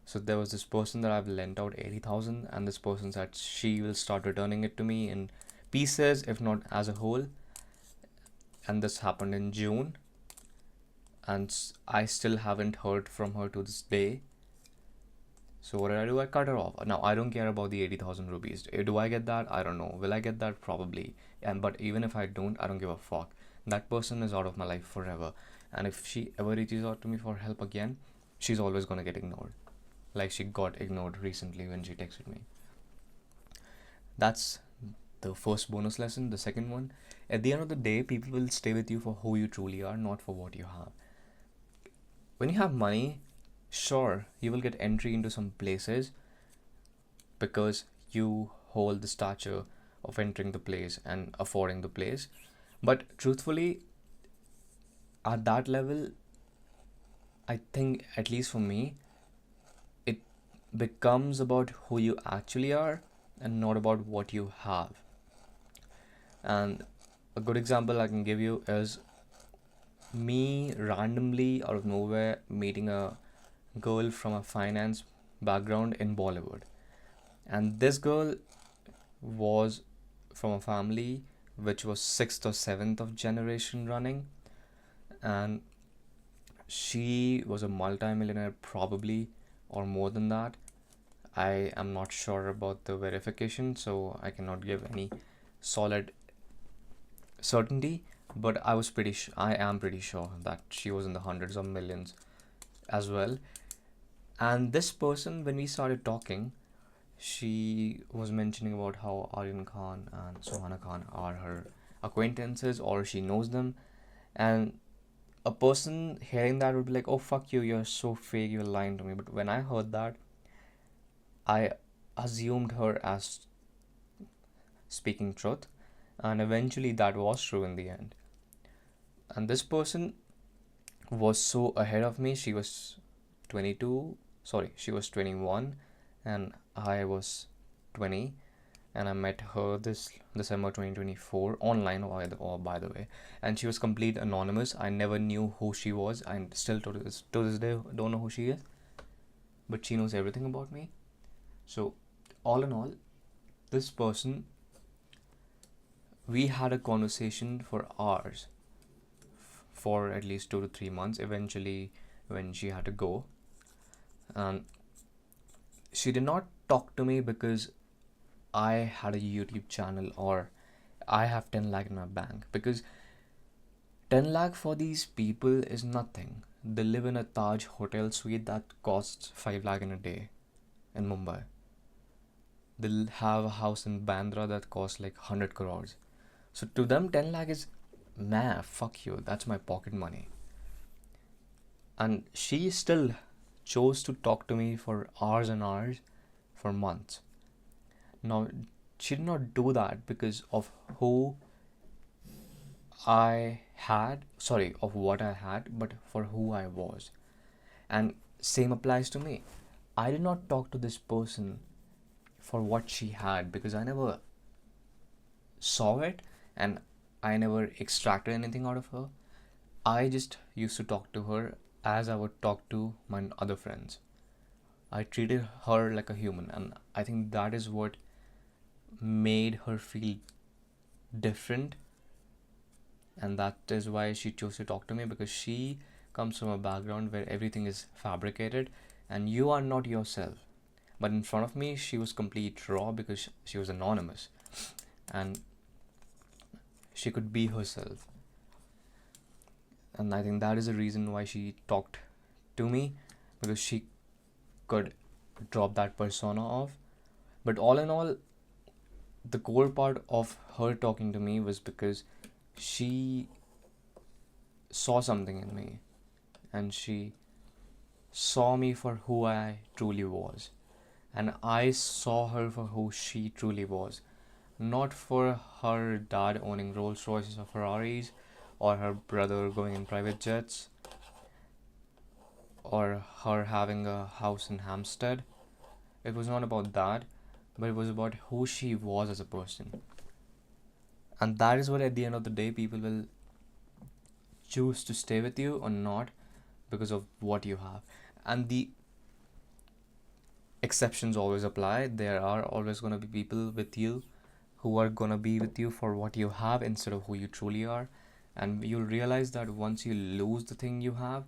So there was this person that I've lent out 80,000, and this person said she will start returning it to me in pieces, if not as a whole. And this happened in June, and I still haven't heard from her to this day. So what did I do? I cut her off. Now I don't care about the 80,000 rupees. Do I get that? I don't know. Will I get that? Probably. But even if I don't, I don't give a fuck. That person is out of my life forever. And if she ever reaches out to me for help again, she's always gonna get ignored. like she got ignored recently when she texted me. That's the first bonus lesson. The second one, at the end of the day, people will stay with you for who you truly are, not for what you have. When you have money, sure, you will get entry into some places because you hold the stature of entering the place and affording the place. But truthfully, at that level, I think, at least for me, it becomes about who you actually are and not about what you have. And a good example I can give you is me randomly out of nowhere meeting a girl from a finance background in Bollywood. And this girl was from a family which was sixth or seventh of generation running, and she was a multi-millionaire probably, or more than that. I am not sure about the verification, so I cannot give any solid certainty, but I am pretty sure that she was in the hundreds of millions as well. And this person, when we started talking, she was mentioning about how Aryan Khan and Suhana Khan are her acquaintances, or she knows them. And a person hearing that would be like, oh, fuck you, you're so fake, you're lying to me. But when I heard that, I assumed her as speaking truth, and eventually that was true in the end. And this person was so ahead of me. She was 22, sorry, she was 21, and I was 20, and I met her this December 2024 online, by the way, and she was complete anonymous. I never knew who she was. I still to this day don't know who she is, but she knows everything about me. So all in all, this person, we had a conversation for hours, for at least 2 to 3 months. Eventually, when she had to go, and she did not talk to me because I had a YouTube channel or I have 10 lakh in my bank, because 10 lakh for these people is nothing. They live in a Taj hotel suite that costs 5 lakh in a day in Mumbai. They'll have a house in Bandra that costs like 100 crores. So to them, 10 lakh is, nah, fuck you, that's my pocket money. And she still chose to talk to me for hours and hours for months. Now, she did not do that because of who I had, sorry, of what I had, but for who I was. And same applies to me. I did not talk to this person for what she had because I never saw it and I never extracted anything out of her. I just used to talk to her as I would talk to my other friends. I treated her like a human, and I think that is what made her feel different, and that is why she chose to talk to me, because she comes from a background where everything is fabricated and you are not yourself. But in front of me, she was complete raw because she was anonymous and she could be herself. And I think that is the reason why she talked to me, because she could drop that persona off. But all in all, the core part of her talking to me was because she saw something in me and she saw me for who I truly was, and I saw her for who she truly was, not for her dad owning Rolls Royces or Ferraris, or her brother going in private jets, or her having a house in Hampstead. It was not about that, but it was about who she was as a person. And that is what, at the end of the day, people will choose to stay with you or not, because of what you have. And the exceptions always apply. There are always going to be people with you who are going to be with you for what you have instead of who you truly are. And you'll realize that once you lose the thing you have,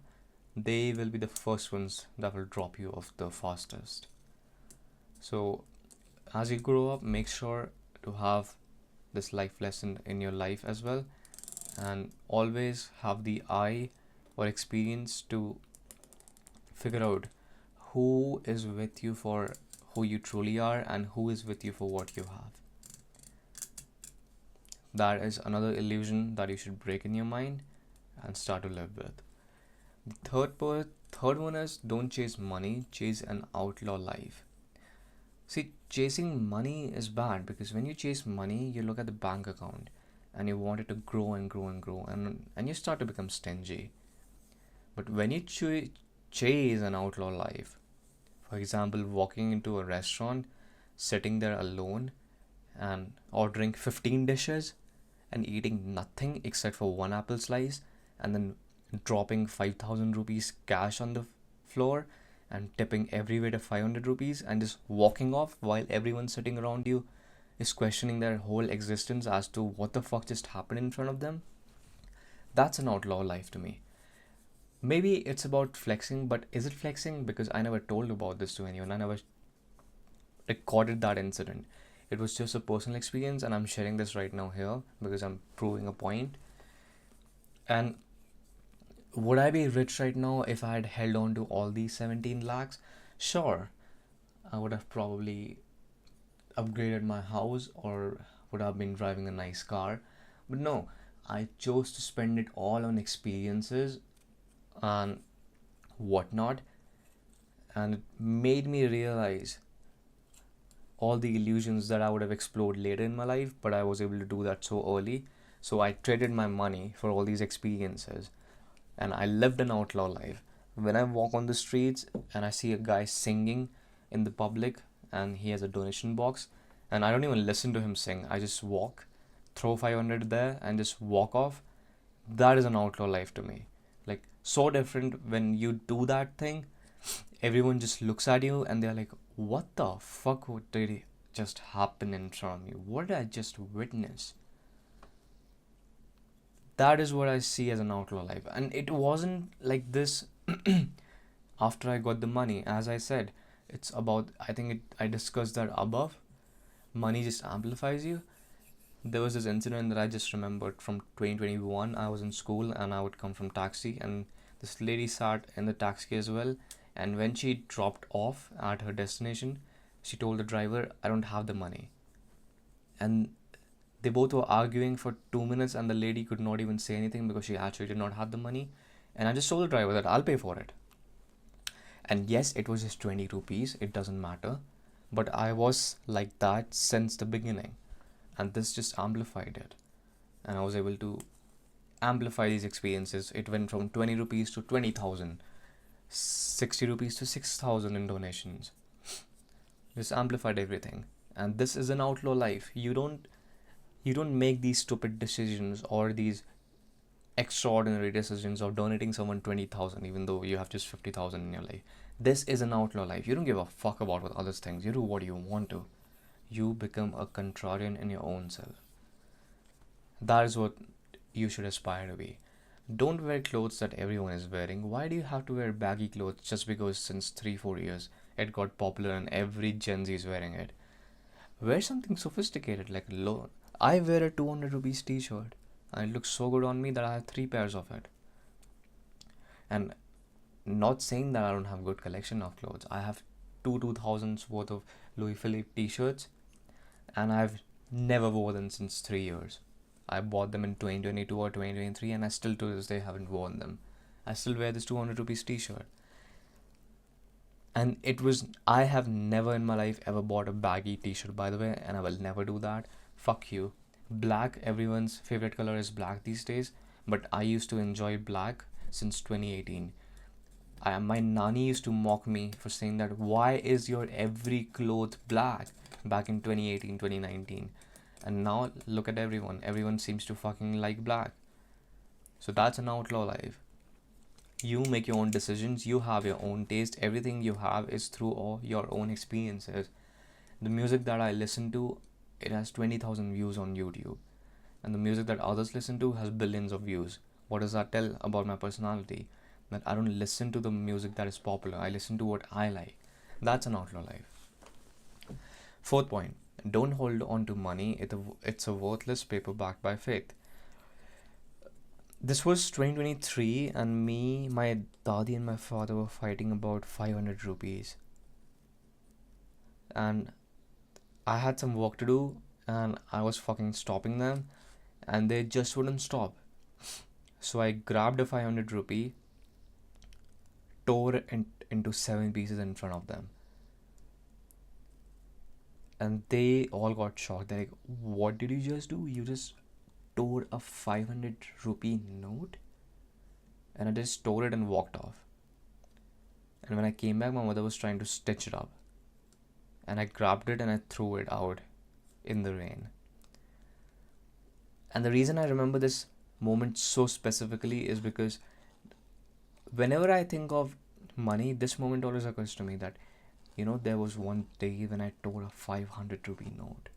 they will be the first ones that will drop you off the fastest. So as you grow up, make sure to have this life lesson in your life as well, and always have the eye or experience to figure out who is with you for who you truly are and who is with you for what you have. That is another illusion that you should break in your mind and start to live with. The third one is don't chase money, chase an outlaw life. See, chasing money is bad because when you chase money, you look at the bank account and you want it to grow and grow and grow, and you start to become stingy. But when you chase an outlaw life, for example, walking into a restaurant, sitting there alone, and ordering 15 dishes and eating nothing except for one apple slice, and then dropping 5,000 rupees cash on the floor and tipping every waiter 500 rupees and just walking off while everyone sitting around you is questioning their whole existence as to what the fuck just happened in front of them. That's an outlaw life to me. Maybe it's about flexing, but is it flexing? Because I never told about this to anyone. I never recorded that incident. It was just a personal experience, and I'm sharing this right now here because I'm proving a point. And would I be rich right now if I had held on to all these 17 lakhs? Sure. I would have probably upgraded my house or would have been driving a nice car. But no, I chose to spend it all on experiences and whatnot. And it made me realize all the illusions that I would have explored later in my life, but I was able to do that so early. So I traded my money for all these experiences and I lived an outlaw life. When I walk on the streets and I see a guy singing in the public and he has a donation box, and I don't even listen to him sing, I just walk, throw 500 there and just walk off. That is an outlaw life to me. Like, so different. When you do that thing, everyone just looks at you and they're like, what the fuck did just happen in front of me? What did I just witness? That is what I see as an outlaw life. And it wasn't like this after I got the money. As I said, it's about, I discussed that above. Money just amplifies you. There was this incident that I just remembered from 2021. I was in school and I would come from taxi, and this lady sat in the taxi as well. And when she dropped off at her destination, she told the driver, I don't have the money. And they both were arguing for 2 minutes and the lady could not even say anything because she actually did not have the money. And I just told the driver that I'll pay for it. And yes, it was just 20 rupees. It doesn't matter. But I was like that since the beginning. And this just amplified it. And I was able to amplify these experiences. It went from 20 rupees to 20,000. 60 rupees to 6,000 in donations. This amplified everything. And this is an outlaw life. You don't make these stupid decisions or these extraordinary decisions of donating someone 20,000 even though you have just 50,000 in your life. This is an outlaw life. You don't give a fuck about what others think. You do what you want to. You become a contrarian in your own self. That is what you should aspire to be. Don't wear clothes that everyone is wearing. Why do you have to wear baggy clothes just because since 3-4 years it got popular and every Gen Z is wearing it? Wear something sophisticated like I wear a 200 rupees t-shirt and it looks so good on me that I have 3 pairs of it. And not saying that I don't have good collection of clothes. I have 2,000s worth of Louis Philippe t-shirts and I've never worn them since 3 years. I bought them in 2022 or 2023 and I still to this day haven't worn them. I still wear this 200 rupees t-shirt. And I have never in my life ever bought a baggy t-shirt, by the way, and I will never do that. Fuck you. Black, everyone's favorite color is black these days, but I used to enjoy black since 2018. My nanny used to mock me for saying that, why is your every cloth black, back in 2018, 2019. And now look at everyone seems to fucking like black. So that's an outlaw life. You make your own decisions, you have your own taste, everything you have is through all your own experiences. The music that I listen to, it has 20,000 views on YouTube, and the music that others listen to has billions of views. What does that tell about my personality? That I don't listen to the music that is popular, I listen to what I like. That's an outlaw life. Fourth point, don't hold on to money. It's a worthless paper backed by faith. This was 2023 and the Dadi and my father were fighting about 500 rupees, and I had some work to do, and I was fucking stopping them, and they just wouldn't stop. So I grabbed a 500 rupee, tore it into 7 pieces in front of them, and they all got shocked. They're like, "What did you just do? You just tore a 500 rupee note?" And I just tore it and walked off. And when I came back, my mother was trying to stitch it up, and I grabbed it and I threw it out in the rain. And the reason I remember this moment so specifically is because whenever I think of money, this moment always occurs to me that, there was one day when I tore a 500 rupee note.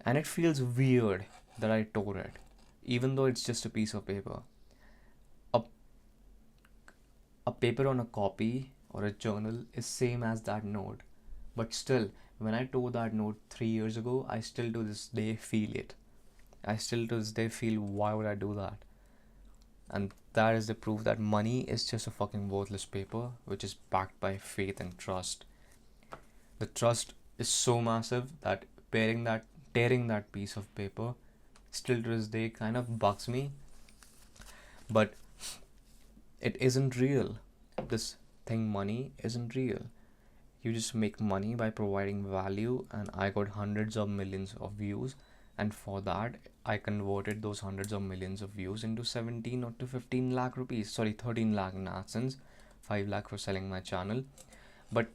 And it feels weird that I tore it, even though it's just a piece of paper. A paper on a copy or a journal is same as that note. But still, when I tore that note 3 years ago, I still to this day feel it. I still to this day feel, why would I do that? And that is the proof that money is just a fucking worthless paper which is backed by faith and trust. The trust is so massive that tearing that piece of paper still to this day kind of bugs me. But it isn't real. This thing, money, isn't real. You just make money by providing value, and I got hundreds of millions of views, and for that I converted those hundreds of millions of views into 17 or to 15 lakh rupees. Sorry, 13 lakh in AdSense, 5 lakh for selling my channel. But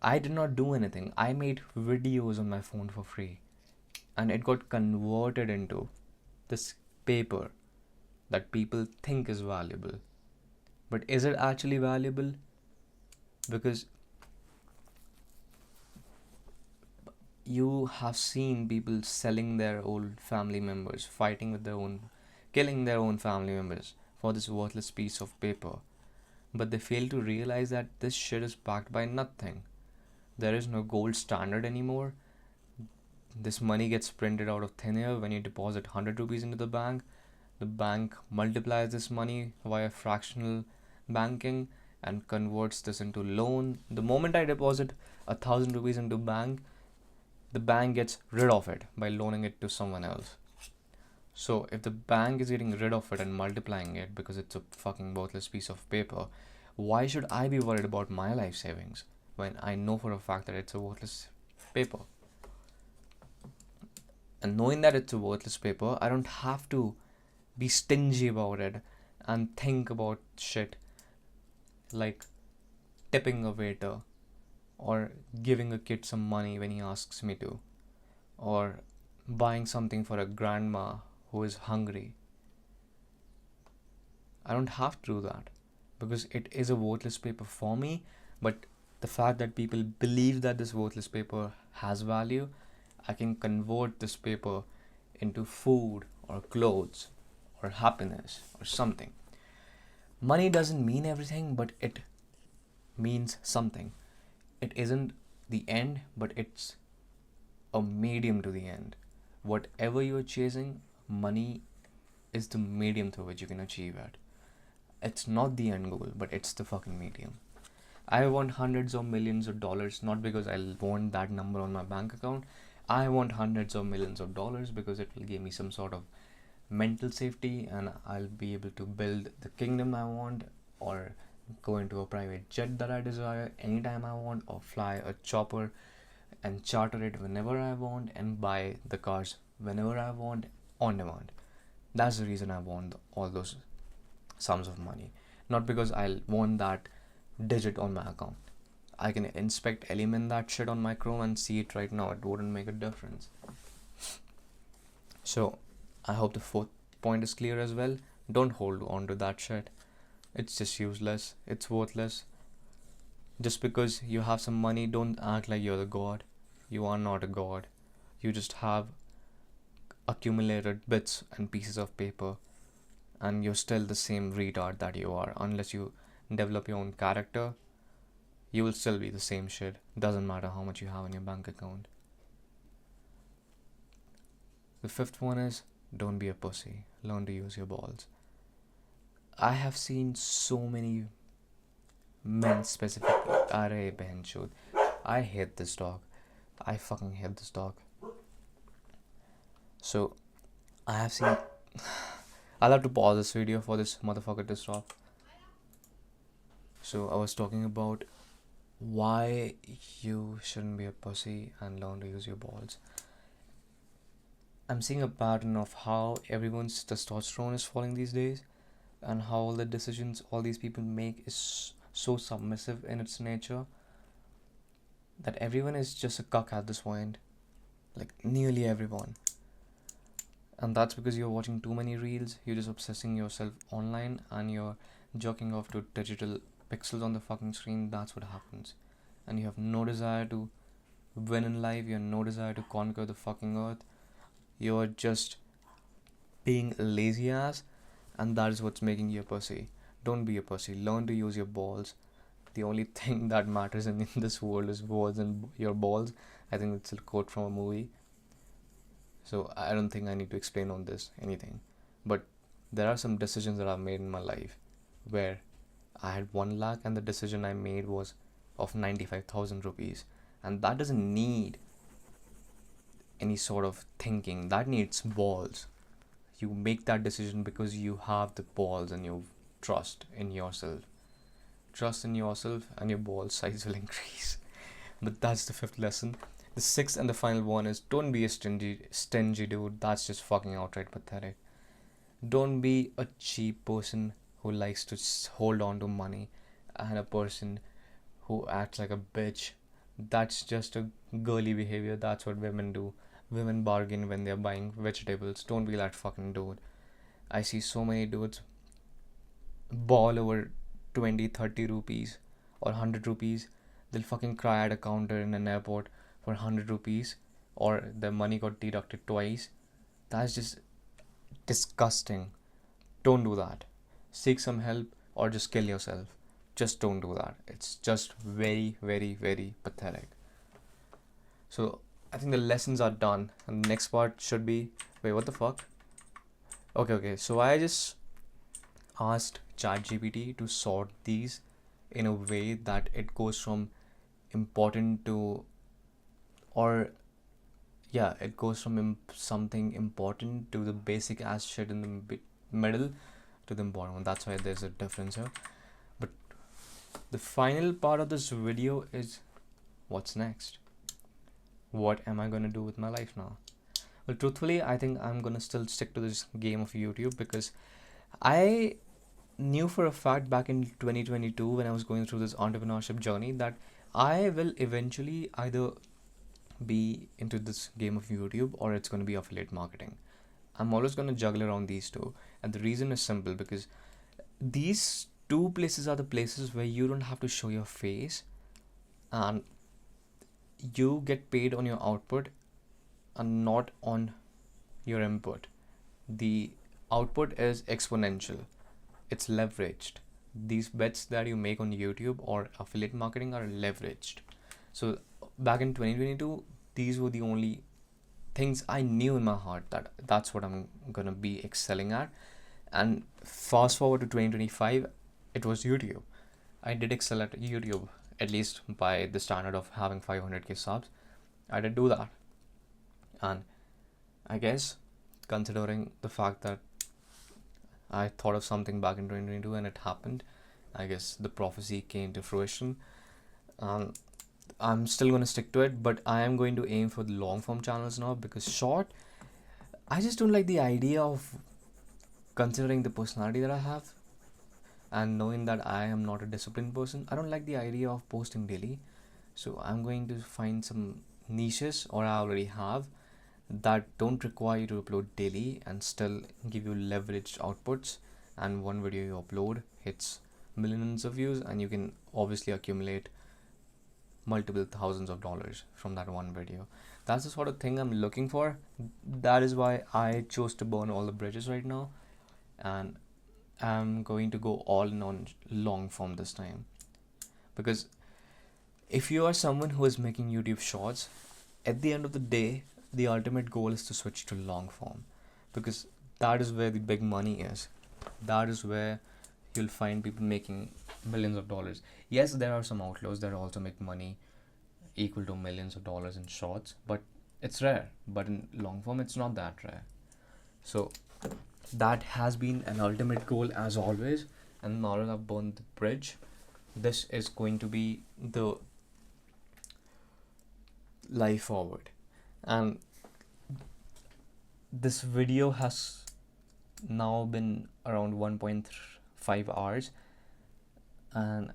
I did not do anything. I made videos on my phone for free, and it got converted into this paper that people think is valuable. But is it actually valuable? Because you have seen people selling their old family members, fighting with killing their own family members for this worthless piece of paper. But they fail to realize that this shit is backed by nothing. There is no gold standard anymore. This money gets printed out of thin air. When you deposit 100 rupees into the bank multiplies this money via fractional banking and converts this into loan. The moment I deposit 1,000 rupees into bank, the bank gets rid of it by loaning it to someone else. So if the bank is getting rid of it and multiplying it because it's a fucking worthless piece of paper, why should I be worried about my life savings when I know for a fact that it's a worthless paper? And knowing that it's a worthless paper, I don't have to be stingy about it and think about shit like tipping a waiter or giving a kid some money when he asks me to, or buying something for a grandma who is hungry. I don't have to do that because it is a worthless paper for me. But the fact that people believe that this worthless paper has value, I can convert this paper into food or clothes or happiness or something. Money doesn't mean everything, but it means something. It isn't the end, but it's a medium to the end. Whatever you're chasing, money is the medium through which you can achieve it. It's not the end goal, but it's the fucking medium. I want hundreds of millions of dollars, not because I want that number on my bank account. I want hundreds of millions of dollars because it will give me some sort of mental safety, and I'll be able to build the kingdom I want, or go into a private jet that I desire anytime I want, or fly a chopper and charter it whenever I want, and buy the cars whenever I want on demand. That's the reason I want all those sums of money, not because I want that digit on my account. I can inspect element that shit on my Chrome and see it right now. It wouldn't make a difference. So I hope the fourth point is clear as well. Don't hold on to that shit. It's just useless. It's worthless. Just because you have some money, don't act like you're the god. You are not a god. You just have accumulated bits and pieces of paper, and you're still the same retard that you are. Unless you develop your own character, you will still be the same shit. Doesn't matter how much you have in your bank account. The fifth one is, don't be a pussy. Learn to use your balls. I have seen so many men specifically. Arey behenchod. I hate this dog. I fucking hate this dog. So I have seen. I'll have to pause this video for this motherfucker to stop. So I was talking about why you shouldn't be a pussy and learn to use your balls. I'm seeing a pattern of how everyone's testosterone is falling these days, and how all the decisions all these people make is so submissive in its nature that everyone is just a cuck at this point. Like, nearly everyone. And that's because you're watching too many reels, you're just obsessing yourself online, and you're jerking off to digital pixels on the fucking screen. That's what happens. And you have no desire to win in life, you have no desire to conquer the fucking earth. You're just being a lazy ass, and that is what's making you a pussy. Don't be a pussy. Learn to use your balls. The only thing that matters in this world is balls and your balls. I think it's a quote from a movie. So I don't think I need to explain on this anything. But there are some decisions that I've made in my life where I had 1 lakh and the decision I made was of 95,000 rupees. And that doesn't need any sort of thinking. That needs balls. You make that decision because you have the balls and you trust in yourself. Trust in yourself and your ball size will increase. But that's the 5th lesson. The 6th and the final one is don't be a stingy dude. That's just fucking outright pathetic. Don't be a cheap person who likes to hold on to money, and a person who acts like a bitch. That's just a girly behavior. That's what women do. Women bargain when they're buying vegetables. Don't be that fucking dude. I see so many dudes ball over 20, 30 rupees or 100 rupees. They'll fucking cry at a counter in an airport for 100 rupees, or their money got deducted twice. That's just disgusting. Don't do that. Seek some help or just kill yourself. Just don't do that. It's just very, very, very pathetic. So I think the lessons are done, and the next part should be, wait, what the fuck? Okay. So I just asked ChatGPT to sort these in a way that it goes from important to, or yeah, it goes from something important to the basic ass shit in the middle to the important one. That's why there's a difference here. But the final part of this video is what's next. What am I gonna do with my life now? Well, truthfully, I think I'm gonna still stick to this game of YouTube, because I knew for a fact back in 2022 when I was going through this entrepreneurship journey that I will eventually either be into this game of YouTube or it's going to be affiliate marketing. I'm always going to juggle around these two, and the reason is simple, because these two places are the places where you don't have to show your face and you get paid on your output and not on your input. The output is exponential, it's leveraged. These bets that you make on YouTube or affiliate marketing are leveraged. So back in 2022, these were the only things I knew in my heart that that's what I'm gonna be excelling at. And fast forward to 2025, it was YouTube. I did excel at YouTube, at least by the standard of having 500k subs. I did do that. And I guess, considering the fact that I thought of something back in 2022 and it happened, I guess the prophecy came to fruition. I'm still going to stick to it, but I am going to aim for the long form channels now, because short, I just don't like the idea of, considering the personality that I have and knowing that I am not a disciplined person, I don't like the idea of posting daily. So I'm going to find some niches, or I already have, that don't require you to upload daily and still give you leveraged outputs. And one video you upload hits millions of views, and you can obviously accumulate multiple thousands of dollars from that one video. That's the sort of thing I'm looking for. That is why I chose to burn all the bridges right now, and I'm going to go all in on long form this time. Because if you are someone who is making YouTube shorts, at the end of the day, the ultimate goal is to switch to long form, because that is where the big money is. That is where you'll find people making millions of dollars. Yes, there are some outlaws that also make money equal to millions of dollars in shorts, but it's rare. But in long form, it's not that rare. So that has been an ultimate goal as always. And now that I've burned the bridge, this is going to be the life forward. And this video has now been around 1.5 hours, and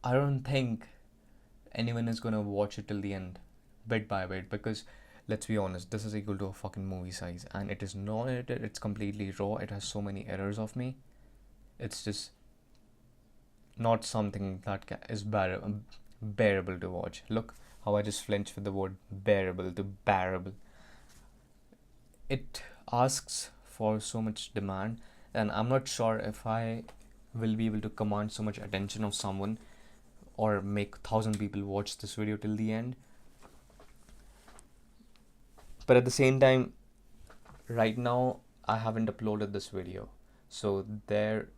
I don't think anyone is gonna watch it till the end, bit by bit, because let's be honest, this is equal to a fucking movie size, and it is not edited, it's completely raw, it has so many errors of me. It's just not something that is bearable to watch. Look how I just flinched with the word bearable to bearable. It asks for so much demand, and I'm not sure if I will be able to command so much attention of someone or make 1,000 people watch this video till the end. But at the same time, right now I haven't uploaded this video, so there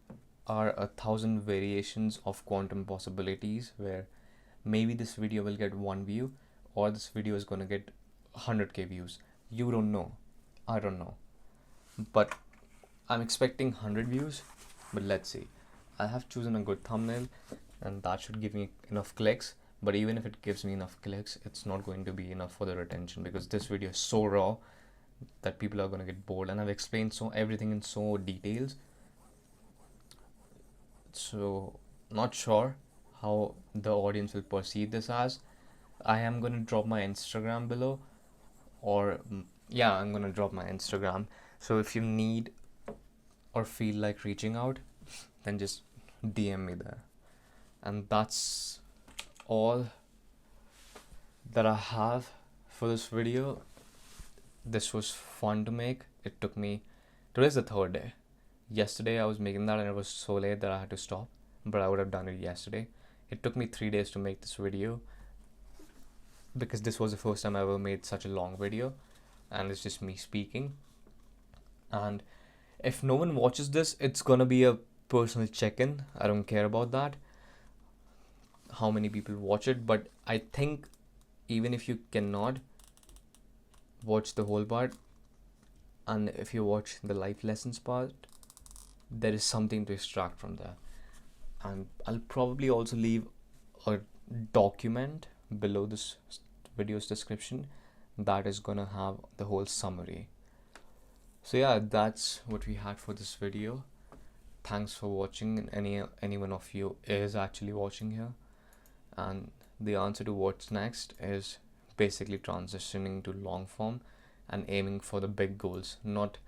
are 1,000 variations of quantum possibilities where maybe this video will get 1 view, or this video is gonna get 100k views. You don't know, I don't know, but I'm expecting 100 views. But let's see. I have chosen a good thumbnail, and that should give me enough clicks. But even if it gives me enough clicks, it's not going to be enough for the retention, because this video is so raw that people are going to get bored, and I've explained everything in so details. So not sure how the audience will perceive this as. I am going to drop my Instagram below, or yeah, I'm going to drop my Instagram. So if you need or feel like reaching out, then just DM me there. And that's all that I have for this video. This was fun to make. It took me, today's the 3rd day. Yesterday I was making that and it was so late that I had to stop, but I would have done it yesterday. It took me 3 days to make this video, because this was the first time I ever made such a long video, and it's just me speaking. And if no one watches this, it's gonna be a personal check-in. I don't care about that, how many people watch it. But I think even if you cannot watch the whole part, and if you watch the life lessons part, there is something to extract from there. And I'll probably also leave a document below this video's description that is gonna have the whole summary. So yeah, that's what we had for this video. Thanks for watching. Any one of you is actually watching here, and the answer to what's next is basically transitioning to long form and aiming for the big goals, not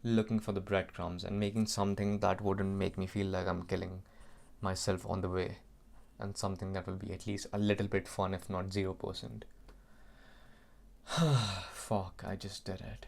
looking for the breadcrumbs, and making something that wouldn't make me feel like I'm killing myself on the way, and something that will be at least a little bit fun, if not 0%. Fuck, I just did it.